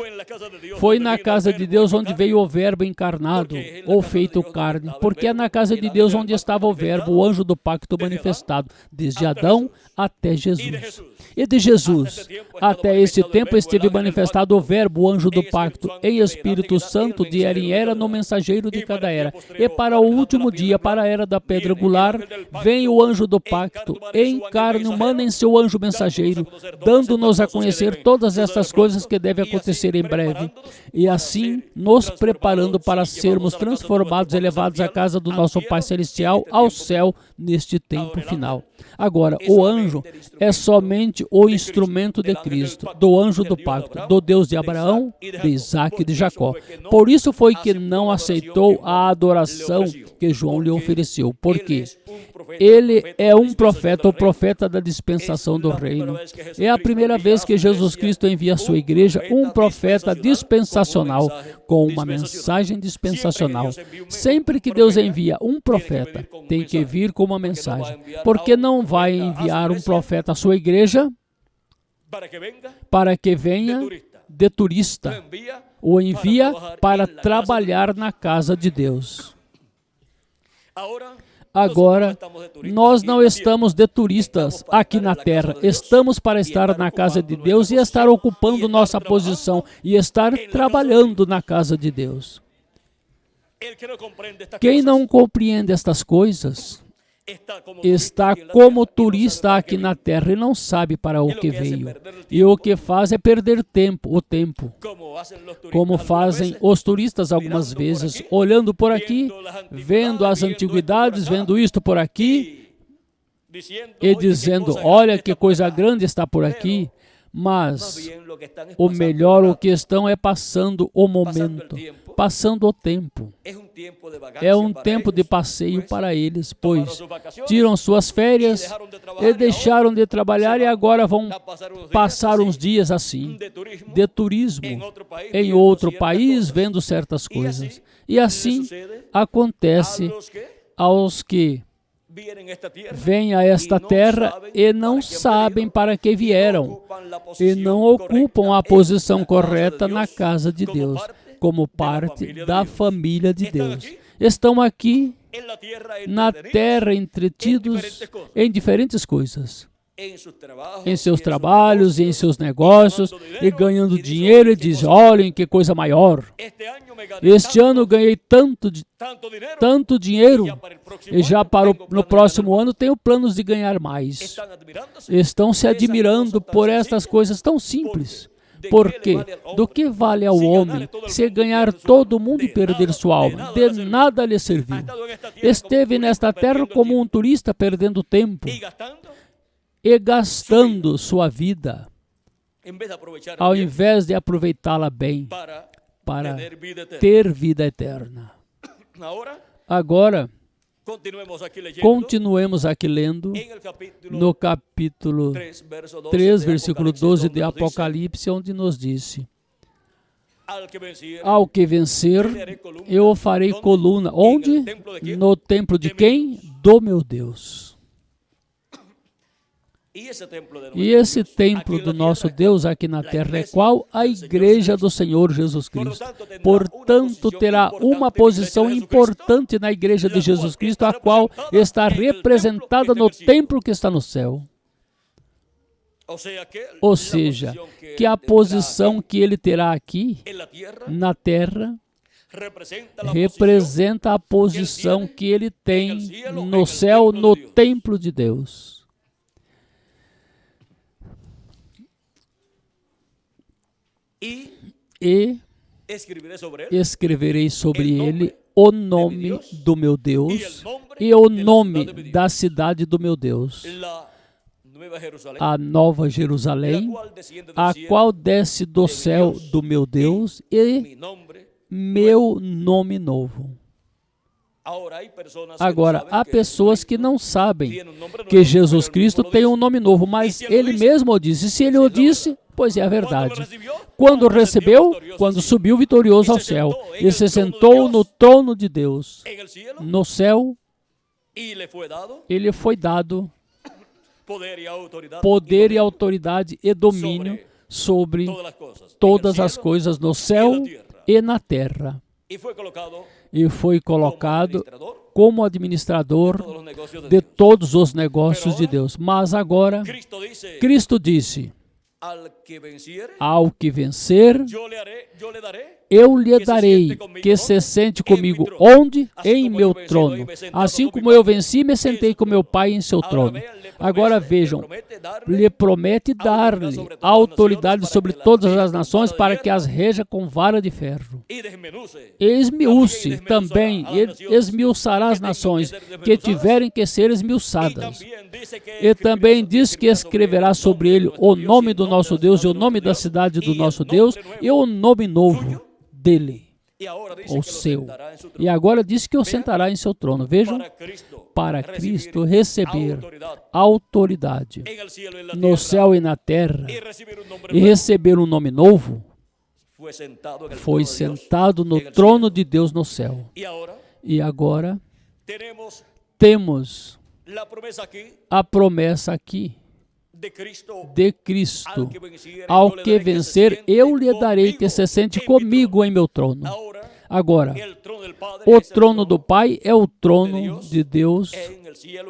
Foi na casa de Deus onde veio o verbo encarnado, ou feito carne, porque é na casa de Deus onde estava o verbo, o anjo do pacto manifestado, desde Adão até Jesus. E de Jesus até este tempo esteve manifestado o verbo, o anjo do pacto, em Espírito Santo, de era em era, no mensageiro de cada era. E para o último dia, para a era da pedra angular, vem o anjo do pacto, em carne humana em seu anjo mensageiro, dando-nos a conhecer todas estas coisas que devem acontecer em breve. E assim, nos preparando para sermos transformados e levados à casa do nosso Pai Celestial, ao céu, neste tempo final. Agora, o anjo é somente o instrumento de Cristo, do anjo do pacto, do Deus de Abraão, de Isaac e de Jacó. Por isso foi que não aceitou a adoração que João lhe ofereceu. Por quê? Ele é um profeta, o profeta da dispensação do reino. É a primeira vez que Jesus Cristo envia a sua igreja um profeta dispensacional, com uma mensagem dispensacional. Sempre que Deus envia um profeta, tem que vir com uma mensagem. Porque não vai enviar um profeta à sua igreja para que venha de turista. O envia para trabalhar na casa de Deus. Agora, nós não estamos de turistas aqui na terra. Estamos para estar na casa de Deus e estar ocupando nossa posição e estar trabalhando na casa de Deus. Quem não compreende estas coisas está como turista aqui na terra e não sabe para o que veio. E o que faz é perder o tempo. Como fazem os turistas algumas vezes, olhando por aqui, vendo as antiguidades, vendo isto por aqui, e dizendo, olha que coisa grande está por aqui. Mas o melhor o que estão é passando o momento, passando o tempo. É um tempo de passeio para eles, pois tiram suas férias e deixaram de trabalhar e agora vão passar uns dias assim, de turismo, em outro país, vendo certas coisas. E assim acontece aos que vêm a esta terra e não sabem para que vieram e não ocupam a posição correta na casa de Deus, como parte da família de Deus. Estão aqui na terra entretidos em diferentes coisas, em seus trabalhos e em seus negócios, e ganhando dinheiro, e diz, olhem que coisa maior. Este ano ganhei tanto dinheiro, e já no próximo ano tenho planos de ganhar mais. Estão se admirando por estas coisas tão simples. Porque do que vale ao homem se ganhar todo mundo e perder sua alma? De nada lhe serviu. Esteve nesta terra como um turista perdendo tempo e gastando sua vida, ao invés de aproveitá-la bem para ter vida eterna. Agora, continuemos aqui lendo no capítulo 3, versículo 12 de Apocalipse, onde nos disse, ao que vencer, eu o farei coluna. Onde? No templo de quem? Do meu Deus. E esse templo do nosso Deus aqui na terra é qual? A igreja do Senhor Jesus Cristo. Portanto, terá uma posição importante na igreja de Jesus Cristo, a qual está representada no templo que está no céu. Ou seja, que a posição que ele terá aqui na terra representa a posição que ele tem no céu, no templo de Deus. E escreverei sobre ele o nome do meu Deus e o nome da cidade do meu Deus, a Nova Jerusalém, a qual desce do céu do meu Deus, e meu nome novo. Agora, há pessoas que não sabem que Jesus Cristo tem um nome novo, mas ele mesmo o disse. Se ele o disse, pois é a verdade. Quando recebeu, quando subiu vitorioso ao céu, e se sentou no trono de Deus, no céu, ele foi dado poder e autoridade e domínio sobre todas as coisas no céu e na terra. E foi colocado como administrador de todos os negócios de Deus. Mas agora, Cristo disse, ao que vencer, eu lhe darei que se sente comigo. Onde? Em meu trono. Assim como eu venci, me sentei com meu Pai em seu trono. Agora vejam, lhe promete dar-lhe autoridade sobre todas as nações para que as reja com vara de ferro. Esmiúce também, esmiuçará as nações que tiverem que ser esmiuçadas. E também diz que escreverá sobre ele o nome do nosso Deus e o nome da cidade do nosso Deus e o nome novo dele, o seu. E agora diz que o sentará em seu trono. Vejam, para Cristo receber autoridade no céu e na terra e receber um nome novo, foi sentado no trono de Deus no céu. E agora temos a promessa aqui de Cristo. Ao que vencer, eu lhe darei que se sente comigo em meu trono. Agora, o trono do Pai é o trono de Deus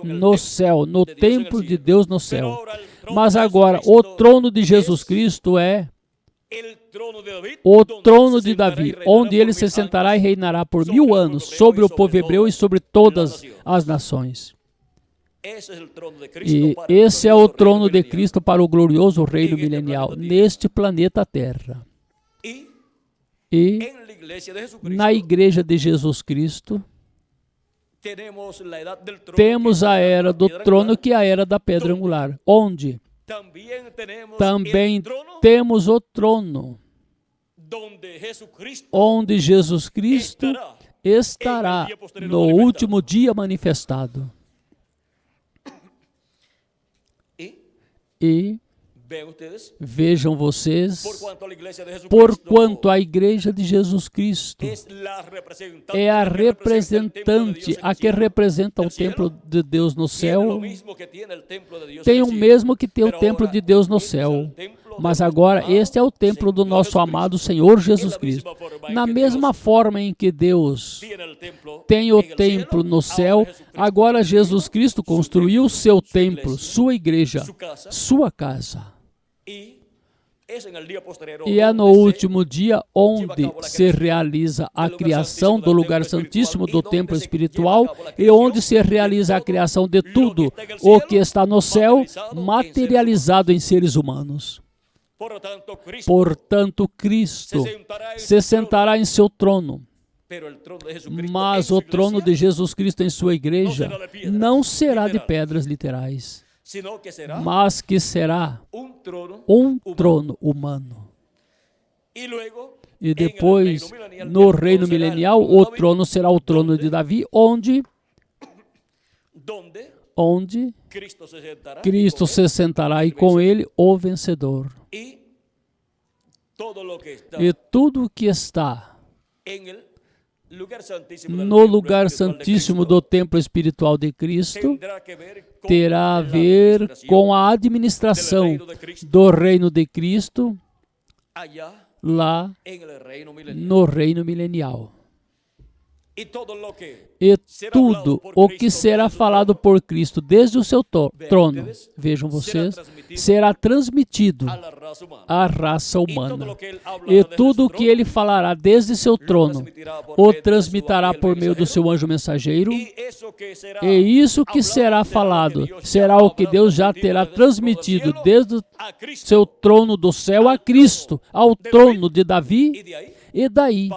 no céu, no templo de Deus no céu. Mas agora, o trono de Jesus Cristo é o trono de Davi, onde ele se sentará e reinará por 1000 anos sobre o povo hebreu e sobre todas as nações. E esse é o trono de Cristo para o glorioso reino milenial neste planeta Terra. E na Igreja de Jesus Cristo, temos a era do trono, que é a era da pedra angular, onde também temos o trono, onde Jesus Cristo estará no último dia manifestado. E vejam vocês, porquanto a Igreja de Jesus Cristo é a representante, a que representa o templo de Deus no céu, tem o mesmo que tem o templo de Deus no céu. Mas agora este é o templo do nosso amado Senhor Jesus Cristo. Na mesma forma em que Deus tem o templo no céu, agora Jesus Cristo construiu seu templo, sua igreja, sua casa. E é no último dia onde se realiza a criação do lugar santíssimo do templo espiritual e onde se realiza a criação de tudo o que está no céu, materializado em seres humanos. Portanto, Cristo se sentará em seu trono. Mas o trono de Jesus Cristo em sua igreja não será de pedras literais, mas que será um trono humano. E depois, no reino milenial, o trono será o trono de Davi, onde Cristo se sentará e com ele o vencedor. E tudo o que está no lugar santíssimo do templo espiritual de Cristo terá a ver com a administração do reino de Cristo lá no reino milenial. E tudo o que será falado por Cristo desde o seu trono, vejam vocês, será transmitido à raça humana. E tudo o que ele falará desde seu trono, o transmitirá por meio do seu anjo mensageiro. E isso que será falado será o que Deus já terá transmitido desde o seu trono do céu a Cristo, ao trono de Davi, e daí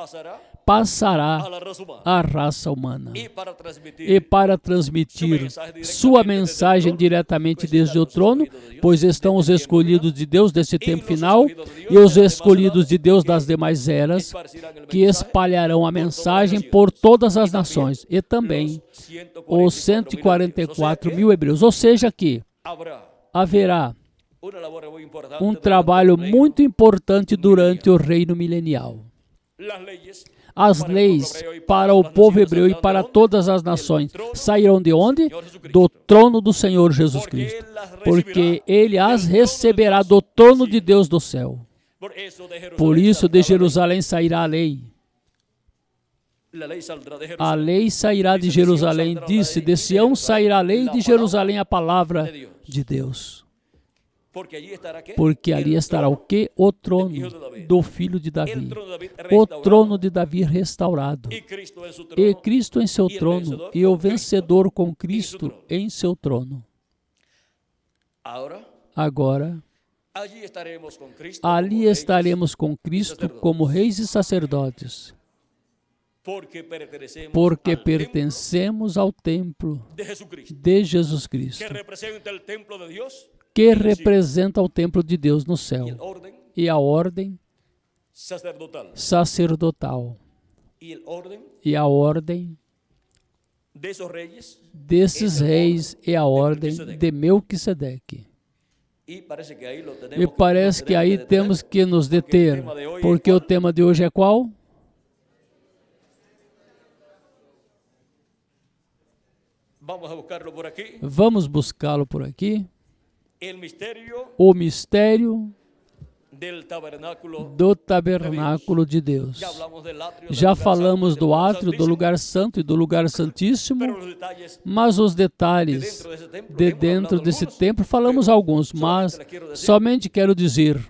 passará à raça humana. E para transmitir sua mensagem diretamente desde o trono, pois estão os escolhidos de Deus desse tempo final e os escolhidos de Deus das demais eras, que espalharão a mensagem por todas as nações, e também os 144 mil hebreus. Ou seja que haverá um trabalho muito importante durante o reino milenial. As leis para o povo hebreu e para todas as nações sairão de onde? Do trono do Senhor Jesus Cristo. Porque ele as receberá do trono de Deus do céu. Por isso de Jerusalém sairá a lei. A lei sairá de Jerusalém, disse, de Sião sairá a lei, de Jerusalém a palavra de Deus. Porque ali estará o quê? O trono do filho de Davi. O trono de Davi restaurado. E Cristo em seu trono. E o vencedor com Cristo em seu trono. Agora, ali estaremos com Cristo como reis e sacerdotes. Porque pertencemos ao templo de Jesus Cristo, que representa o templo de Deus no céu, e a ordem sacerdotal, e a ordem desses reis, e a ordem de Melquisedeque. E parece que aí temos que nos deter, porque o tema de hoje é qual? Vamos buscá-lo por aqui. O mistério do tabernáculo de Deus. Já falamos do átrio, do lugar santo e do lugar santíssimo, mas os detalhes de dentro desse templo, falamos alguns, mas somente quero dizer,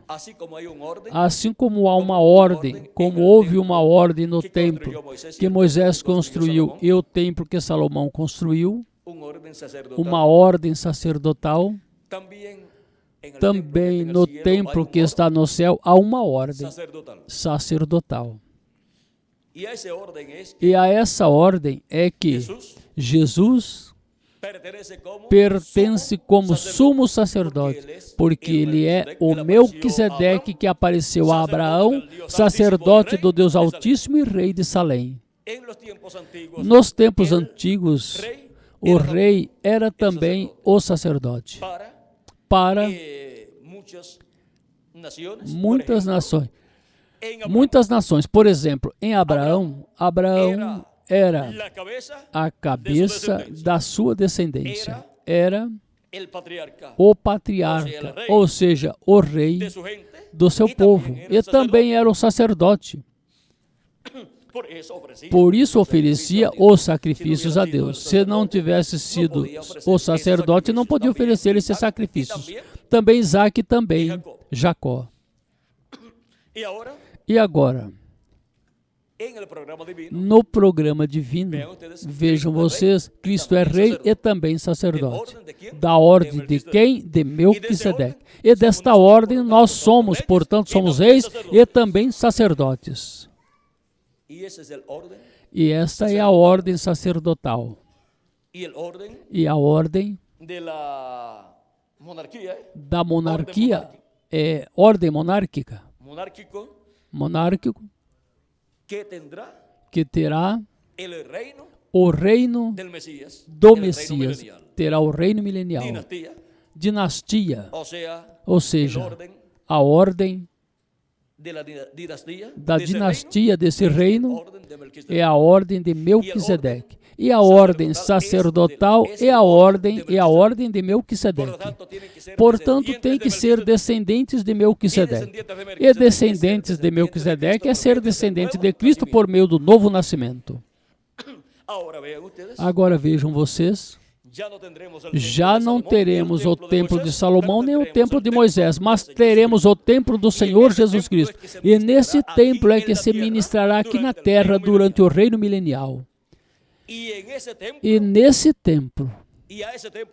assim como há uma ordem, como houve uma ordem no templo que Moisés construiu e o templo que Salomão construiu, uma ordem sacerdotal. Também no templo que está no céu há uma ordem sacerdotal. E a essa ordem é que Jesus pertence como sumo sacerdote, porque ele é o Melquisedeque que apareceu a Abraão, sacerdote do Deus Altíssimo e rei de Salém. Nos tempos antigos, o rei era também o sacerdote para muitas nações. Muitas nações, por exemplo, em Abraão era a cabeça da sua descendência, era o patriarca, ou seja, o rei do seu povo, e também era o sacerdote. Por isso oferecia os sacrifícios a Deus. Se não tivesse sido o sacerdote, não podia oferecer esses sacrifícios. Também Isaac, também Jacó. E agora, no programa divino, vejam vocês, Cristo é rei e também sacerdote. Da ordem de quem? De Melquisedeque. E desta ordem nós somos, portanto, somos reis e também sacerdotes. E esta é a ordem sacerdotal. E a ordem da monarquia é ordem monárquica. Monárquico que terá o reino do Messias, terá o reino milenial, dinastia, ou seja, a ordem da dinastia desse reino é a ordem de Melquisedeque. E a ordem sacerdotal é a ordem de Melquisedeque. Portanto, tem que ser descendentes de Melquisedeque. E descendentes de Melquisedeque é ser descendente de Cristo por meio do novo nascimento. Agora vejam vocês, já não teremos o templo de Salomão nem o templo de Moisés, mas teremos o templo do Senhor Jesus Cristo. E nesse templo é que se ministrará aqui na terra durante o reino milenial. E nesse templo,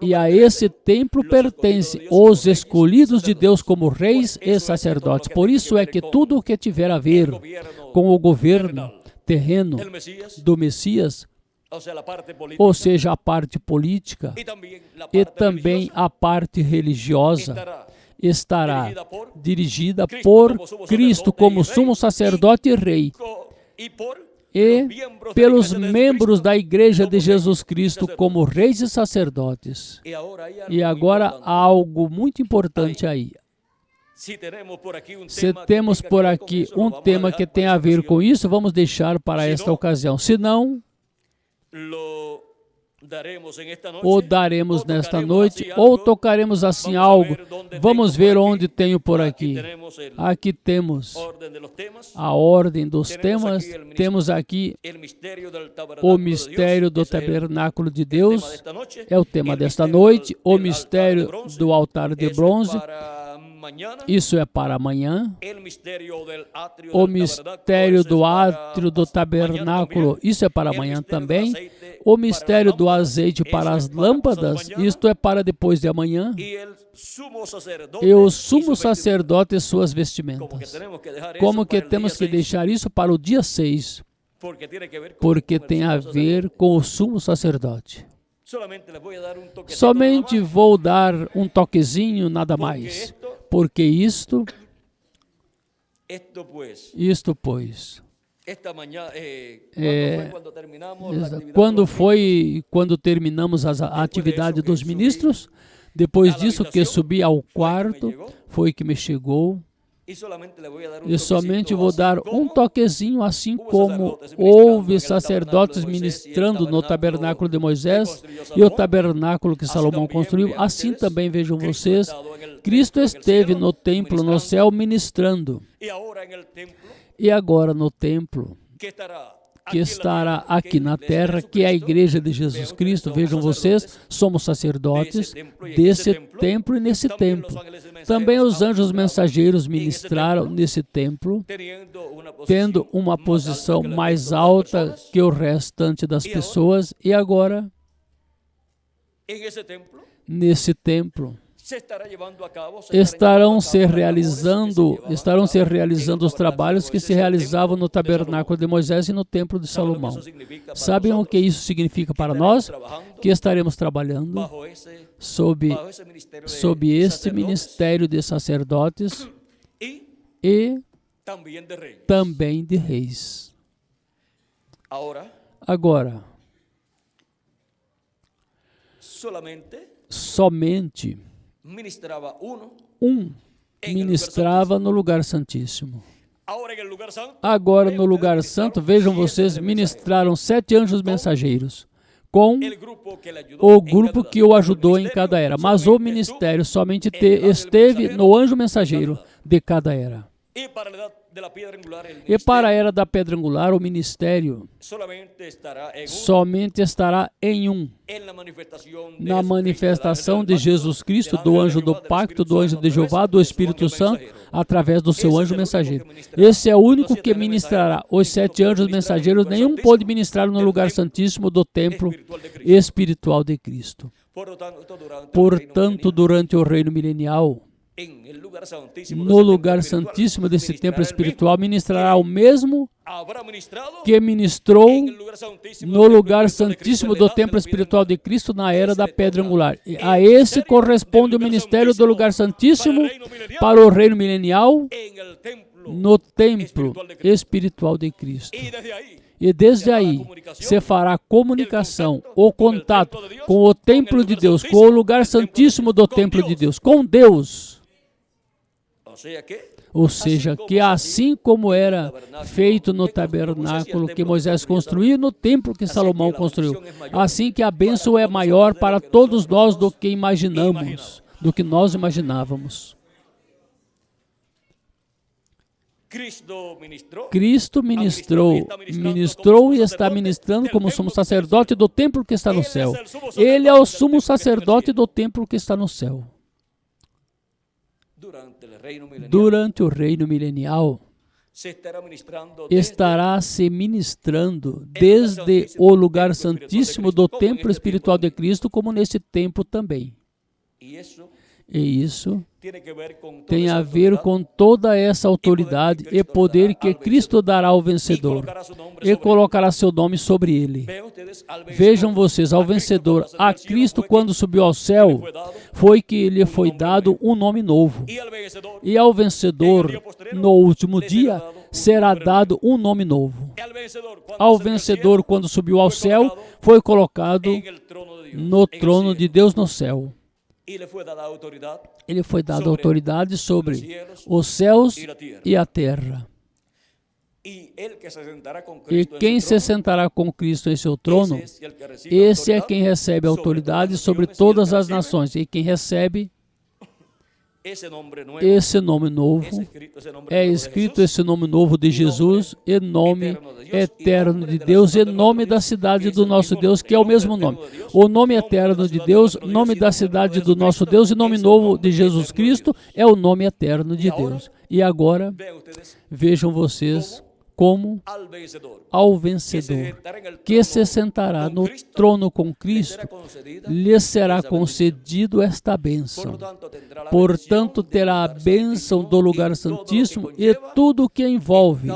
e a esse templo pertence os escolhidos de Deus como reis e sacerdotes. Por isso é que tudo o que tiver a ver com o governo terreno do Messias, ou seja, a parte política e também a parte religiosa, estará dirigida por Cristo como sumo sacerdote e rei, e pelos membros da Igreja de Jesus Cristo como reis e sacerdotes. E agora há algo muito importante aí. Se temos por aqui um tema que tem a ver com isso, vamos deixar para esta ocasião. Se não, ou daremos nesta noite, ou tocaremos assim algo. Vamos ver onde tenho por aqui. Aqui temos a ordem dos temas. Temos aqui o mistério do tabernáculo de Deus. É o tema desta noite. O mistério do altar de bronze. Isso é para amanhã. O mistério do átrio do tabernáculo, isso é para amanhã também. O mistério do azeite para as lâmpadas, isto é para depois de amanhã. E o sumo sacerdote e suas vestimentas. Como que temos que deixar isso para o dia 6? Porque tem a ver com o sumo sacerdote. Somente vou dar um toquezinho, nada mais. Porque isto, pois, quando terminamos a atividade dos ministros, depois disso que subi ao quarto, foi que me chegou. E somente vou dar um toquezinho, assim como houve sacerdotes ministrando no tabernáculo de Moisés e o tabernáculo que Salomão construiu, assim também vejam vocês, Cristo esteve no templo, no céu, ministrando. E agora no templo, que estará aqui na terra, que é a Igreja de Jesus Cristo, vejam vocês, somos sacerdotes desse templo e nesse templo. Também os anjos mensageiros ministraram nesse templo, tendo uma posição mais alta que o restante das pessoas. E agora, nesse templo estarão se realizando os trabalhos que se realizavam no tabernáculo de Moisés e no templo de Salomão. Sabem o que isso significa para nós? Que estaremos trabalhando sob este ministério de sacerdotes e também de reis. Agora, somente um ministrava no lugar santíssimo. Agora, no lugar santo, vejam vocês, ministraram 7 anjos mensageiros, com o grupo que o ajudou em cada era. Mas o ministério somente esteve no anjo mensageiro de cada era. E para a era da pedra angular, o ministério somente estará em um, na manifestação de Jesus Cristo, do anjo do pacto, do anjo de Jeová, do Espírito Santo, através do seu anjo mensageiro. Esse é o único que ministrará. Os 7 anjos mensageiros, nenhum pôde ministrar no lugar santíssimo do templo espiritual de Cristo. Portanto, durante o reino milenial, no lugar santíssimo desse templo espiritual, ministrará o mesmo que ministrou no lugar santíssimo do templo espiritual de Cristo na era da pedra angular. A esse corresponde o ministério do lugar santíssimo para o reino milenial no templo espiritual de Cristo. E desde aí se fará a comunicação, o contato com o templo de Deus, com o lugar santíssimo do templo de Deus, com Deus. Ou seja, que assim como era feito no tabernáculo que Moisés construiu, no templo que Salomão construiu, assim que a bênção é maior para todos nós do que imaginamos, do que nós imaginávamos. Cristo ministrou e está ministrando como sumo sacerdote do templo que está no céu. Ele é o sumo sacerdote do templo que está no céu. Durante o reino milenial, estará se ministrando desde o lugar santíssimo do templo espiritual de Cristo, como nesse tempo também. E isso tem a ver com toda essa autoridade e poder que Cristo dará ao vencedor e colocará seu nome sobre ele. Vejam vocês, ao vencedor, a Cristo, quando subiu ao céu, foi que lhe foi dado um nome novo. E ao vencedor, no último dia, será dado um nome novo. Ao vencedor, quando subiu ao céu, foi colocado no trono de Deus no céu. Ele foi dado autoridade sobre os céus e a terra. E quem se sentará com Cristo em seu trono, esse é quem recebe autoridade sobre todas as nações. E quem recebe esse nome novo, é escrito esse nome novo de Jesus, e nome eterno de Deus, e nome da cidade do nosso Deus, que é o mesmo nome. O nome eterno de Deus, nome da cidade do nosso Deus, e nome novo de Jesus Cristo é o nome eterno de Deus. E agora, vejam vocês como ao vencedor que se sentará no trono com Cristo, lhe será concedido esta bênção. Portanto, terá a bênção do lugar santíssimo e tudo o que envolve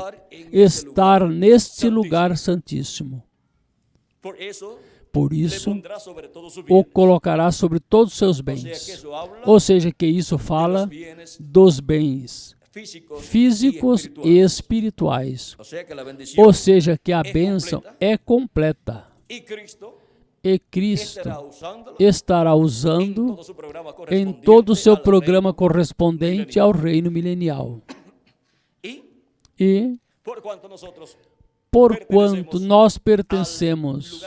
estar neste lugar santíssimo. Por isso, o colocará sobre todos os seus bens. Ou seja, que isso fala dos bens físicos e espirituais. Ou seja, que a bênção é completa. E Cristo estará usando em todo o seu programa correspondente ao reino milenial. E, porquanto nós pertencemos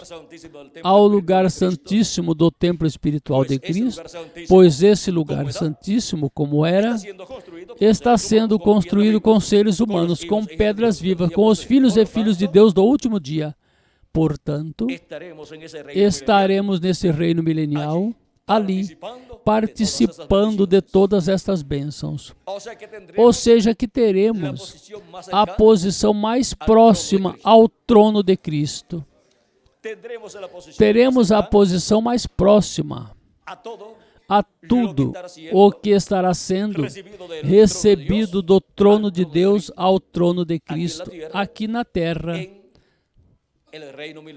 ao lugar santíssimo do templo espiritual de Cristo, pois esse lugar santíssimo, como era, está sendo construído com seres humanos, com pedras vivas, com os filhos e filhas de Deus do último dia. Portanto, estaremos nesse reino milenial, ali, participando de todas estas bênçãos. Ou seja, que teremos a posição mais próxima ao trono de Cristo. teremos a posição mais próxima a tudo o que estará sendo recebido do trono de Deus ao trono de Cristo, aqui na terra,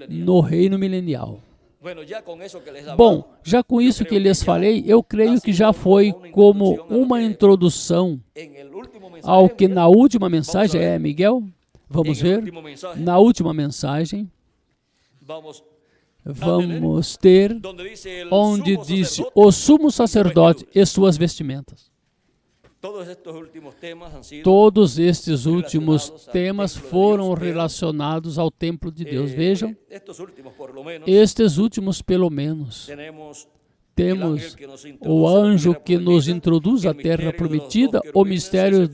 no reino milenial. Bom, já com isso que lhes falei, eu creio que já foi como uma introdução ao que na última mensagem, Miguel? Vamos ver? Na última mensagem, vamos ter onde disse o sumo sacerdote e suas vestimentas. Todos estes últimos temas foram relacionados ao templo de Deus. Vejam, estes últimos pelo menos. Temos o anjo que nos introduz à terra prometida, o mistério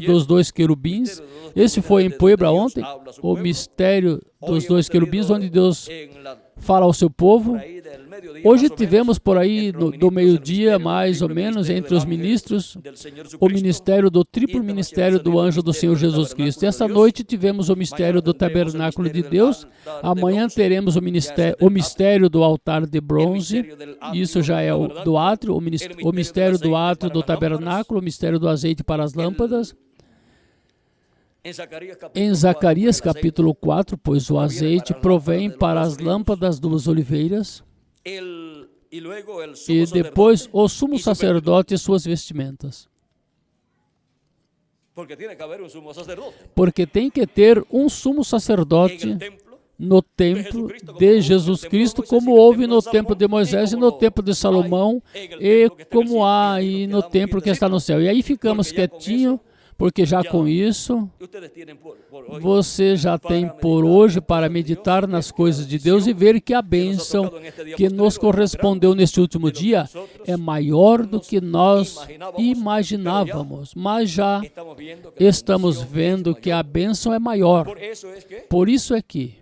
dos dois querubins. Esse foi em Puebla ontem, o mistério dos dois querubins, onde Deus fala ao seu povo. Hoje tivemos por aí, do meio-dia, mais ou menos, entre os ministros, o ministério do triplo ministério do anjo do Senhor Jesus Cristo. E essa noite tivemos o mistério do tabernáculo de Deus. Amanhã teremos o mistério do altar de bronze. Isso já é do átrio, o mistério do átrio do tabernáculo, o mistério do azeite para as lâmpadas. Em Zacarias capítulo 4, pois o azeite provém para as lâmpadas das oliveiras, e depois o sumo sacerdote e suas vestimentas. Porque tem que ter um sumo sacerdote no templo de Jesus Cristo, como houve no templo de Moisés e no templo de Salomão, e como há aí no templo que está no céu. E aí ficamos quietinhos, porque já com isso, você já tem por hoje para meditar nas coisas de Deus e ver que a bênção que nos correspondeu neste último dia é maior do que nós imaginávamos. Mas já estamos vendo que a bênção é maior. Por isso é que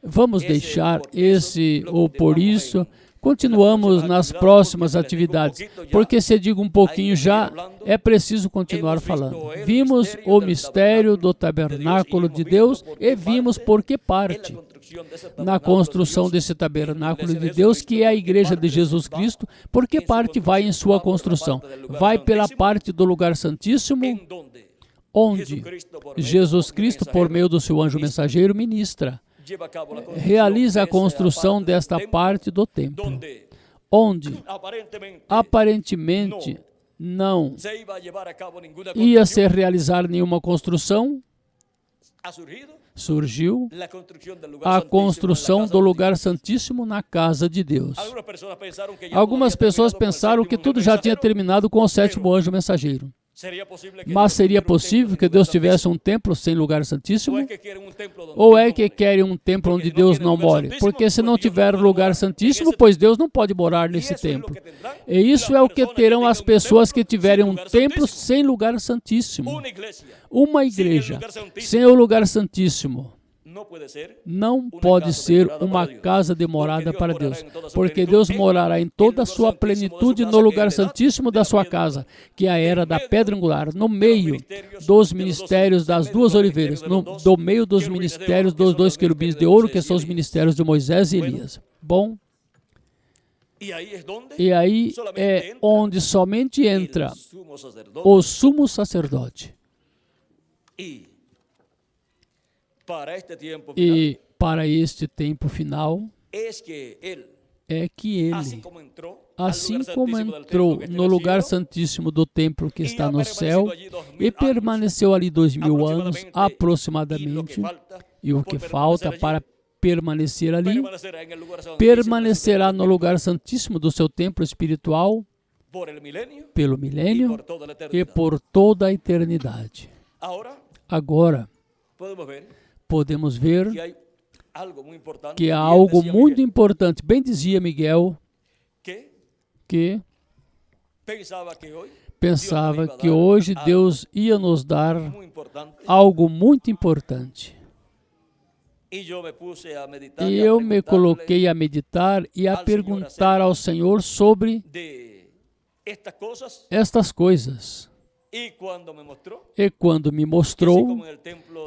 vamos deixar ou por isso. Continuamos nas próximas atividades, porque se digo um pouquinho já, é preciso continuar falando. Vimos o mistério do tabernáculo de Deus e vimos por que parte na construção desse tabernáculo de Deus, que é a igreja de Jesus Cristo, por que parte vai em sua construção? Vai pela parte do lugar santíssimo, onde Jesus Cristo, por meio do seu anjo mensageiro, ministra. Realiza a construção desta parte do templo, onde aparentemente não ia se realizar nenhuma construção. Surgiu a construção do lugar santíssimo na casa de Deus. Algumas pessoas pensaram que tudo já tinha terminado com o sétimo anjo mensageiro. Mas seria possível que Deus tivesse um templo sem lugar santíssimo? Ou é que querem um templo onde Deus não more? Porque se não tiver lugar santíssimo, pois Deus não pode morar nesse templo. E isso é o que terão as pessoas que tiverem um templo sem lugar santíssimo. Uma igreja sem o lugar santíssimo não pode ser uma casa de morada para Deus, porque Deus morará em toda a sua plenitude no lugar santíssimo da sua casa, que é a era da pedra angular, no meio dos ministérios das duas oliveiras, no meio dos ministérios dos dois querubins de ouro, que são os ministérios de Moisés e Elias. Bom, e aí é onde somente entra o sumo sacerdote. E para este tempo final, é que ele, assim como entrou no lugar santíssimo do templo que está no céu e permaneceu ali 2000 anos aproximadamente, e o que falta para permanecer ali, permanecerá no lugar santíssimo do seu templo espiritual pelo milênio e por toda a eternidade. Agora, podemos ver que há algo muito importante. Bem dizia Miguel que pensava que hoje Deus ia nos dar algo muito importante. E eu me coloquei a meditar e a perguntar ao Senhor sobre estas coisas. E quando me mostrou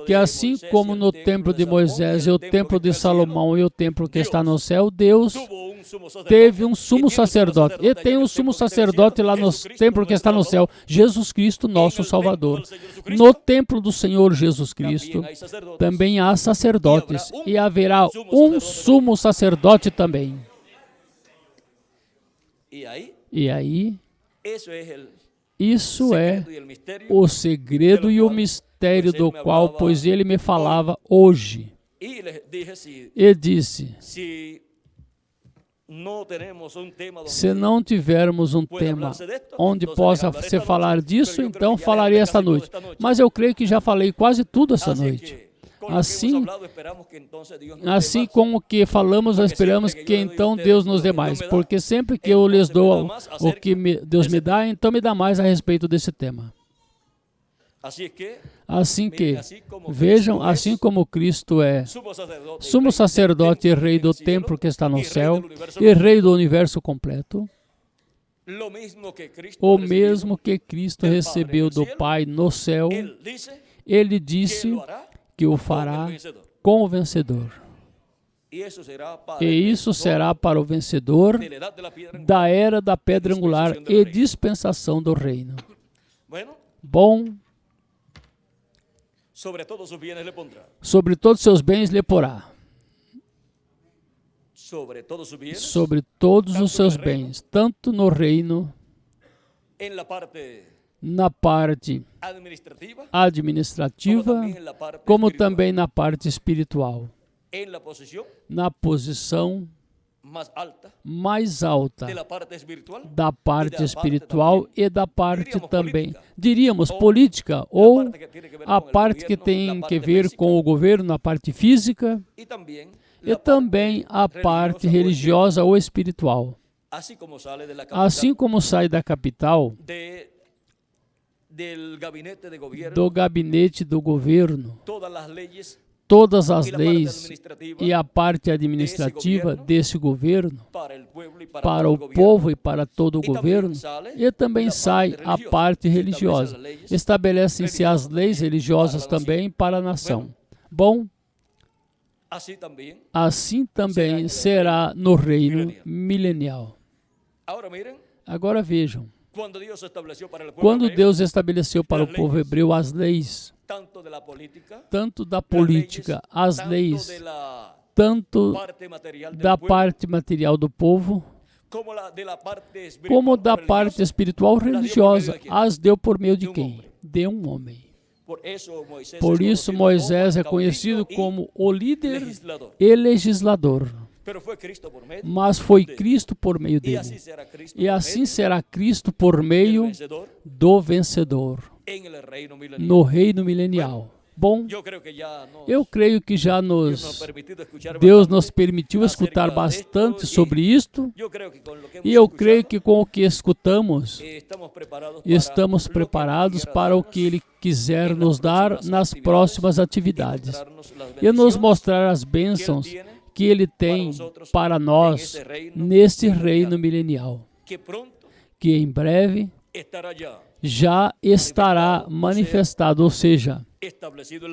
que assim como no templo de Moisés e o templo de Salomão e o templo que está no céu, Deus teve um sumo sacerdote. E tem um sumo sacerdote lá no templo que está no céu, Jesus Cristo, nosso Salvador. No templo do Senhor Jesus Cristo também há sacerdotes e haverá um sumo sacerdote também. E aí, isso é o segredo e o mistério do qual, pois ele me falava hoje. E disse, se não tivermos um tema onde possa se falar disso, então falarei esta noite. Mas eu creio que já falei quase tudo essa noite. Assim como que falamos, nós esperamos que então Deus nos dê mais, porque sempre que eu lhes dou o que Deus me dá, então me dá mais a respeito desse tema. Assim que, vejam, assim como Cristo é sumo sacerdote e rei do templo que está no céu e rei do universo completo, o mesmo que Cristo recebeu do Pai no céu, ele disse que o fará com o vencedor. E isso será para o vencedor da era da pedra angular e dispensação do reino. Bom, sobre todos os seus bens lhe porá. Sobre todos os seus bens, tanto no reino, na parte administrativa, como também na parte espiritual, na posição mais alta da parte espiritual e da parte também, diríamos, política, ou a parte que tem que ver com o governo, na parte física, e também a parte religiosa ou espiritual. Assim como sai da capital, do gabinete do governo, todas as leis e a parte administrativa desse governo, para o povo e para todo o governo, e também sai a parte religiosa. Estabelecem-se as leis religiosas também para a nação. Bom, assim também será no reino milenial. Agora vejam. Quando Deus estabeleceu para o povo hebreu as leis, tanto da política, as leis, tanto da parte material do povo, como da parte espiritual religiosa, as deu por meio de quem? De um homem. Por isso Moisés é conhecido como o líder e legislador. Mas foi Cristo por meio dele. E assim será Cristo por meio do vencedor no reino milenial. Bom, eu creio que já Deus nos permitiu escutar bastante sobre isto, e eu creio que com o que escutamos, estamos preparados para o que Ele quiser nos dar nas próximas atividades e nos mostrar as bênçãos que Ele tem para nós neste reino milenial, que em breve já estará manifestado, ou seja,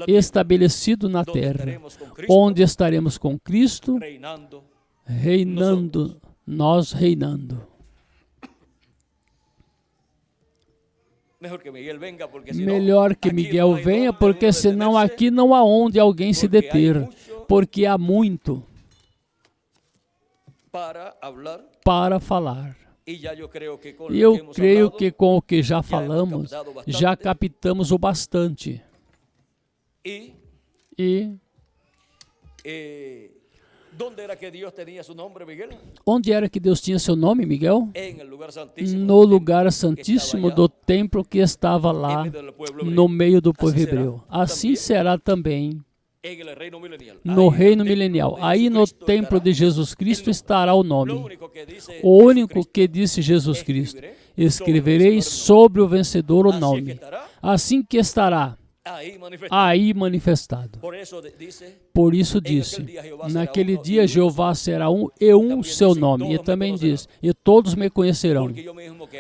estabelecido na terra, onde estaremos com Cristo, reinando, nós reinando. Melhor que Miguel venha, porque senão aqui não há onde alguém se deter, porque há muito para falar. E eu creio que com o que já falamos, já captamos o bastante. E onde era que Deus tinha seu nome, Miguel? No lugar santíssimo do templo que estava lá no meio do povo hebreu. Assim será também no reino milenial. Aí no templo de Jesus Cristo estará o nome. O único que disse Jesus Cristo: escreverei sobre o vencedor o nome. Assim que estará aí manifestado. Por isso disse, naquele dia Jeová será um e um seu nome. E também diz, e todos me conhecerão,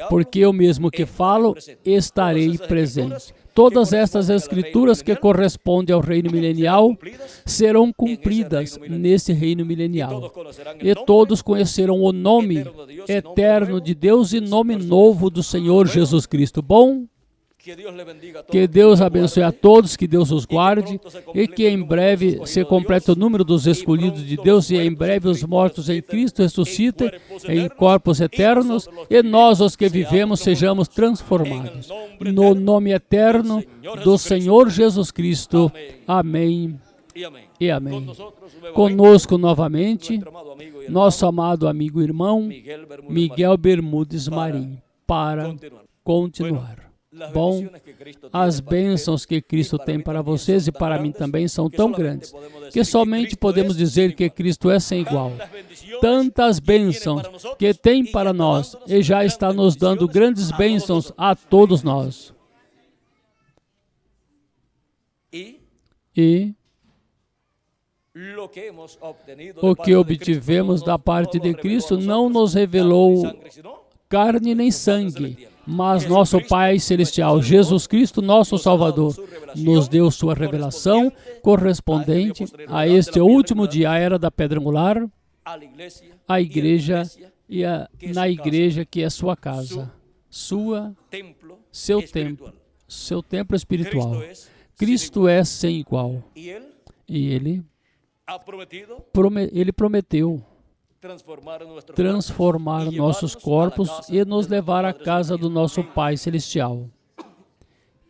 porque eu mesmo que falo, estarei presente. Todas estas escrituras que correspondem ao reino milenial serão cumpridas nesse reino milenial. E todos conhecerão o nome eterno de Deus e nome novo do Senhor Jesus Cristo. Bom? Que Deus abençoe a todos, que Deus os guarde e que em breve se complete o número dos escolhidos de Deus e em breve os mortos em Cristo ressuscitem em corpos eternos e nós, os que vivemos, sejamos transformados. No nome eterno do Senhor Jesus Cristo. Amém e amém. Conosco novamente, nosso amado amigo e irmão Miguel Bermudes Marim, para continuar. Bom, as bênçãos que Cristo tem para vocês e para mim também são tão grandes que somente podemos dizer que Cristo é sem igual. Tantas bênçãos que tem para nós e já está nos dando grandes bênçãos a todos nós. E o que obtivemos da parte de Cristo não nos revelou carne nem sangue, mas nosso Pai Celestial, Jesus Cristo, nosso Salvador, nos deu sua revelação correspondente a este último dia, a era da pedra angular, a igreja e na igreja que é sua casa, seu templo espiritual. Cristo é sem igual. E Ele prometeu transformar nossos corpos e nos levar à casa do nosso Pai Celestial.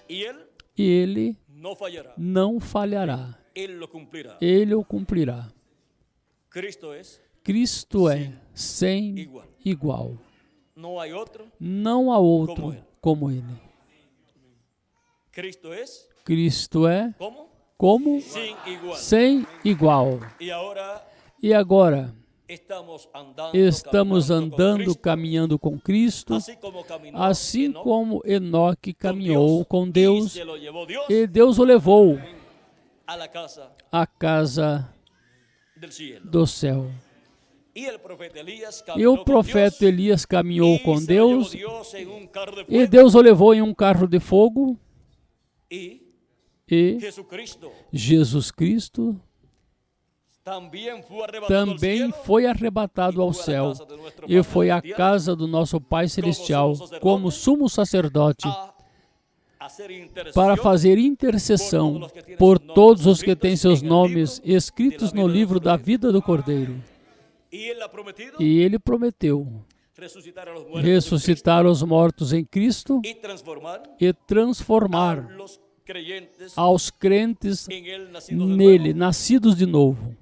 E Ele não falhará. Ele o cumprirá. Cristo é sem igual. Não há outro como Ele. Cristo é como? Sem igual. E agora, estamos andando, caminhando com Cristo, assim como Enoque caminhou com Deus, e Deus o levou à casa do céu. E o profeta Elias caminhou com Deus, e Deus o levou em um carro de fogo, e Jesus Cristo também foi arrebatado ao céu e foi à casa do nosso Pai Celestial como sumo sacerdote para fazer intercessão por todos os que têm seus nomes escritos no livro da vida do Cordeiro. E Ele prometeu ressuscitar os mortos em Cristo e transformar aos crentes nele, nascidos de novo,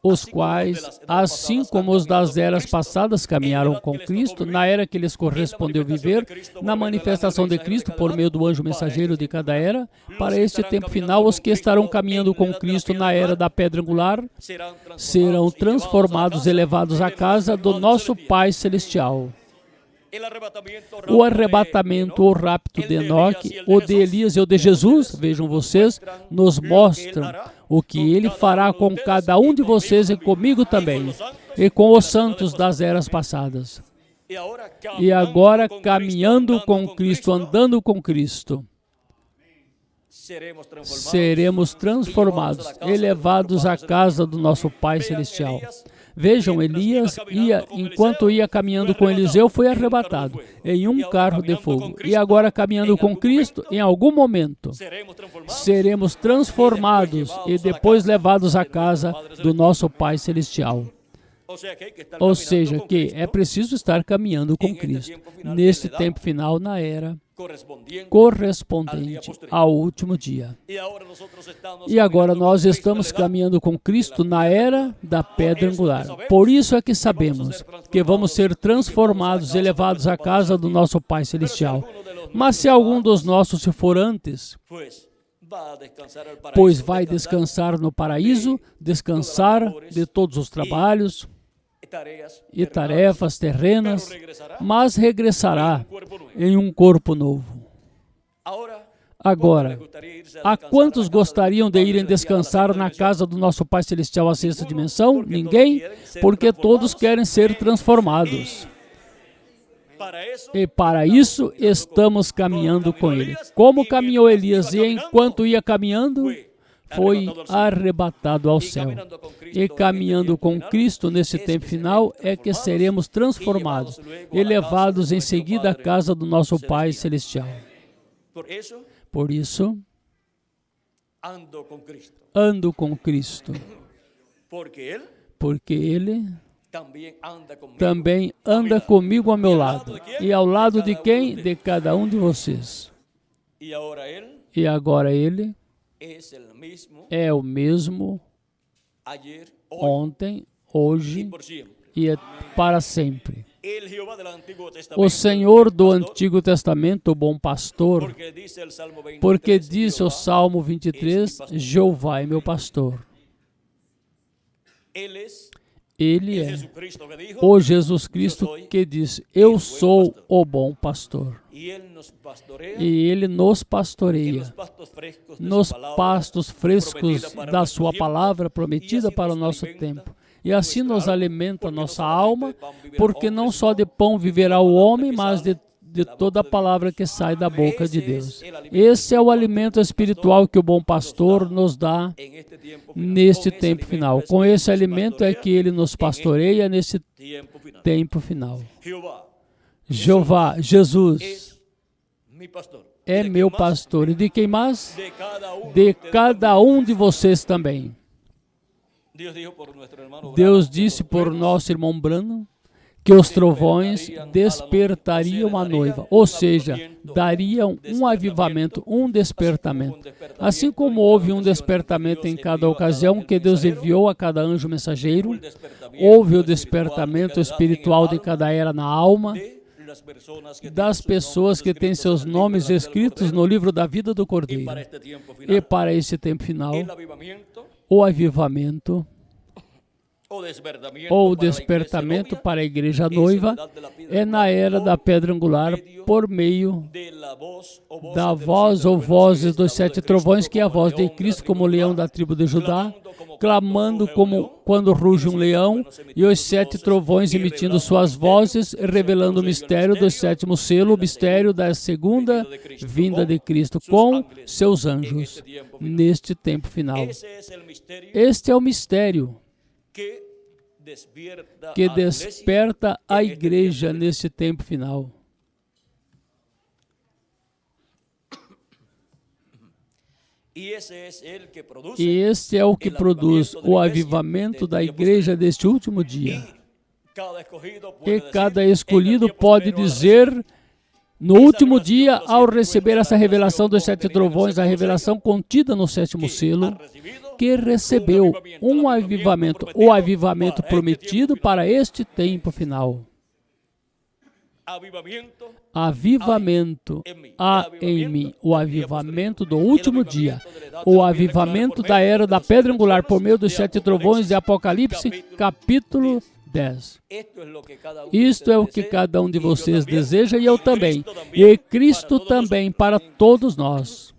os quais, assim como os das eras passadas caminharam com Cristo, na era que lhes correspondeu viver, na manifestação de Cristo por meio do anjo mensageiro de cada era, para este tempo final, os que estarão caminhando com Cristo na era da pedra angular, serão transformados e levados à casa do nosso Pai Celestial. O arrebatamento ou rapto de Enoque, o de Elias e o de Jesus, vejam vocês, nos mostram o que Ele fará com cada um de vocês e comigo também, e com os santos das eras passadas. E agora, caminhando com Cristo, andando com Cristo, seremos transformados, elevados à casa do nosso Pai Celestial. Vejam, Elias, enquanto ia caminhando com Eliseu, foi arrebatado em um carro de fogo. E agora, caminhando com Cristo, em algum momento, seremos transformados e depois levados à casa do nosso Pai Celestial. Ou seja, que é preciso estar caminhando com Cristo neste tempo final, na era correspondente ao último dia. E agora nós estamos caminhando com Cristo na era da pedra angular. Por isso é que sabemos que vamos ser transformados e levados à casa do nosso Pai Celestial. Mas se algum dos nossos se for antes, pois vai descansar no paraíso, descansar de todos os trabalhos e tarefas terrenas, mas regressará em um corpo novo. Agora, a quantos gostariam de irem descansar na casa do nosso Pai Celestial à sexta dimensão? Ninguém, porque todos querem ser transformados. E para isso estamos caminhando com Ele. Como caminhou Elias e enquanto ia caminhando, foi arrebatado ao céu. E caminhando com Cristo nesse tempo final é que seremos transformados e levados em seguida à casa do nosso Pai Celestial. Por isso, ando com Cristo, porque Ele também anda comigo ao meu lado. E ao lado de quem? De cada um de vocês. E agora Ele é o mesmo ontem, hoje e para sempre. O Senhor do Antigo Testamento, o bom pastor, porque disse o Salmo 23, Jeová é meu pastor. Ele é o Jesus Cristo que diz, eu sou o bom pastor. E Ele nos pastoreia nos pastos frescos da sua palavra prometida para o nosso tempo. E assim nos alimenta nossa alma, porque não só de pão viverá o homem, mas de toda a palavra que sai da boca de Deus. Esse é o alimento espiritual que o bom pastor nos dá neste tempo final. Com esse alimento é que Ele nos pastoreia nesse tempo final. Jeová, Jesus, é meu pastor. E de quem mais? De cada um de vocês também. Deus disse por nosso irmão Branham que os trovões despertariam a noiva, ou seja, dariam um avivamento, um despertamento. Assim como houve um despertamento em cada ocasião que Deus enviou a cada anjo mensageiro, houve o despertamento espiritual de cada era na alma das pessoas que têm seus nomes escritos no livro da vida do Cordeiro. E para esse tempo final, o avivamento ou despertamento para a igreja noiva é na era da pedra angular por meio da voz ou vozes dos 7 trovões, que é a voz de Cristo como leão da tribo de Judá, clamando como quando ruge um leão, e os 7 trovões emitindo suas vozes, revelando o mistério do 7º selo, o mistério da segunda vinda de Cristo com seus anjos neste tempo final. Este é o mistério que desperta a igreja nesse tempo final. E este é o que produz o avivamento da igreja deste último dia. E cada escolhido pode dizer, no último dia, ao receber essa revelação dos 7 trovões, a revelação contida no 7º selo, que recebeu um avivamento, o avivamento prometido para este tempo final. Avivamento há em mim, o avivamento do último dia, o avivamento da era da pedra angular por meio dos 7 trovões de Apocalipse, capítulo 10. Isto é o que cada um de vocês deseja e eu também, e Cristo também para todos nós.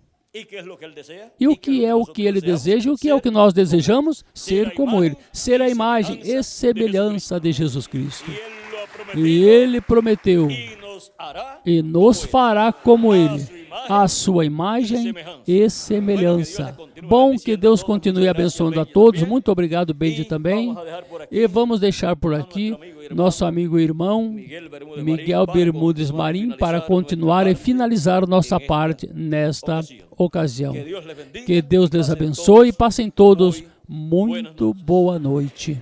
E o que é o que Ele deseja e o que é o que nós desejamos? Ser como Ele, ser a imagem e semelhança de Jesus Cristo. E Ele prometeu e nos fará como Ele, a sua imagem e semelhança. Bom, que Deus continue abençoando a todos. Muito obrigado, Bendy, também. E vamos deixar por aqui nosso amigo e irmão Miguel Bermudes Marim para continuar e finalizar nossa parte nesta ocasião. Que Deus les abençoe e passem todos muito boa noite.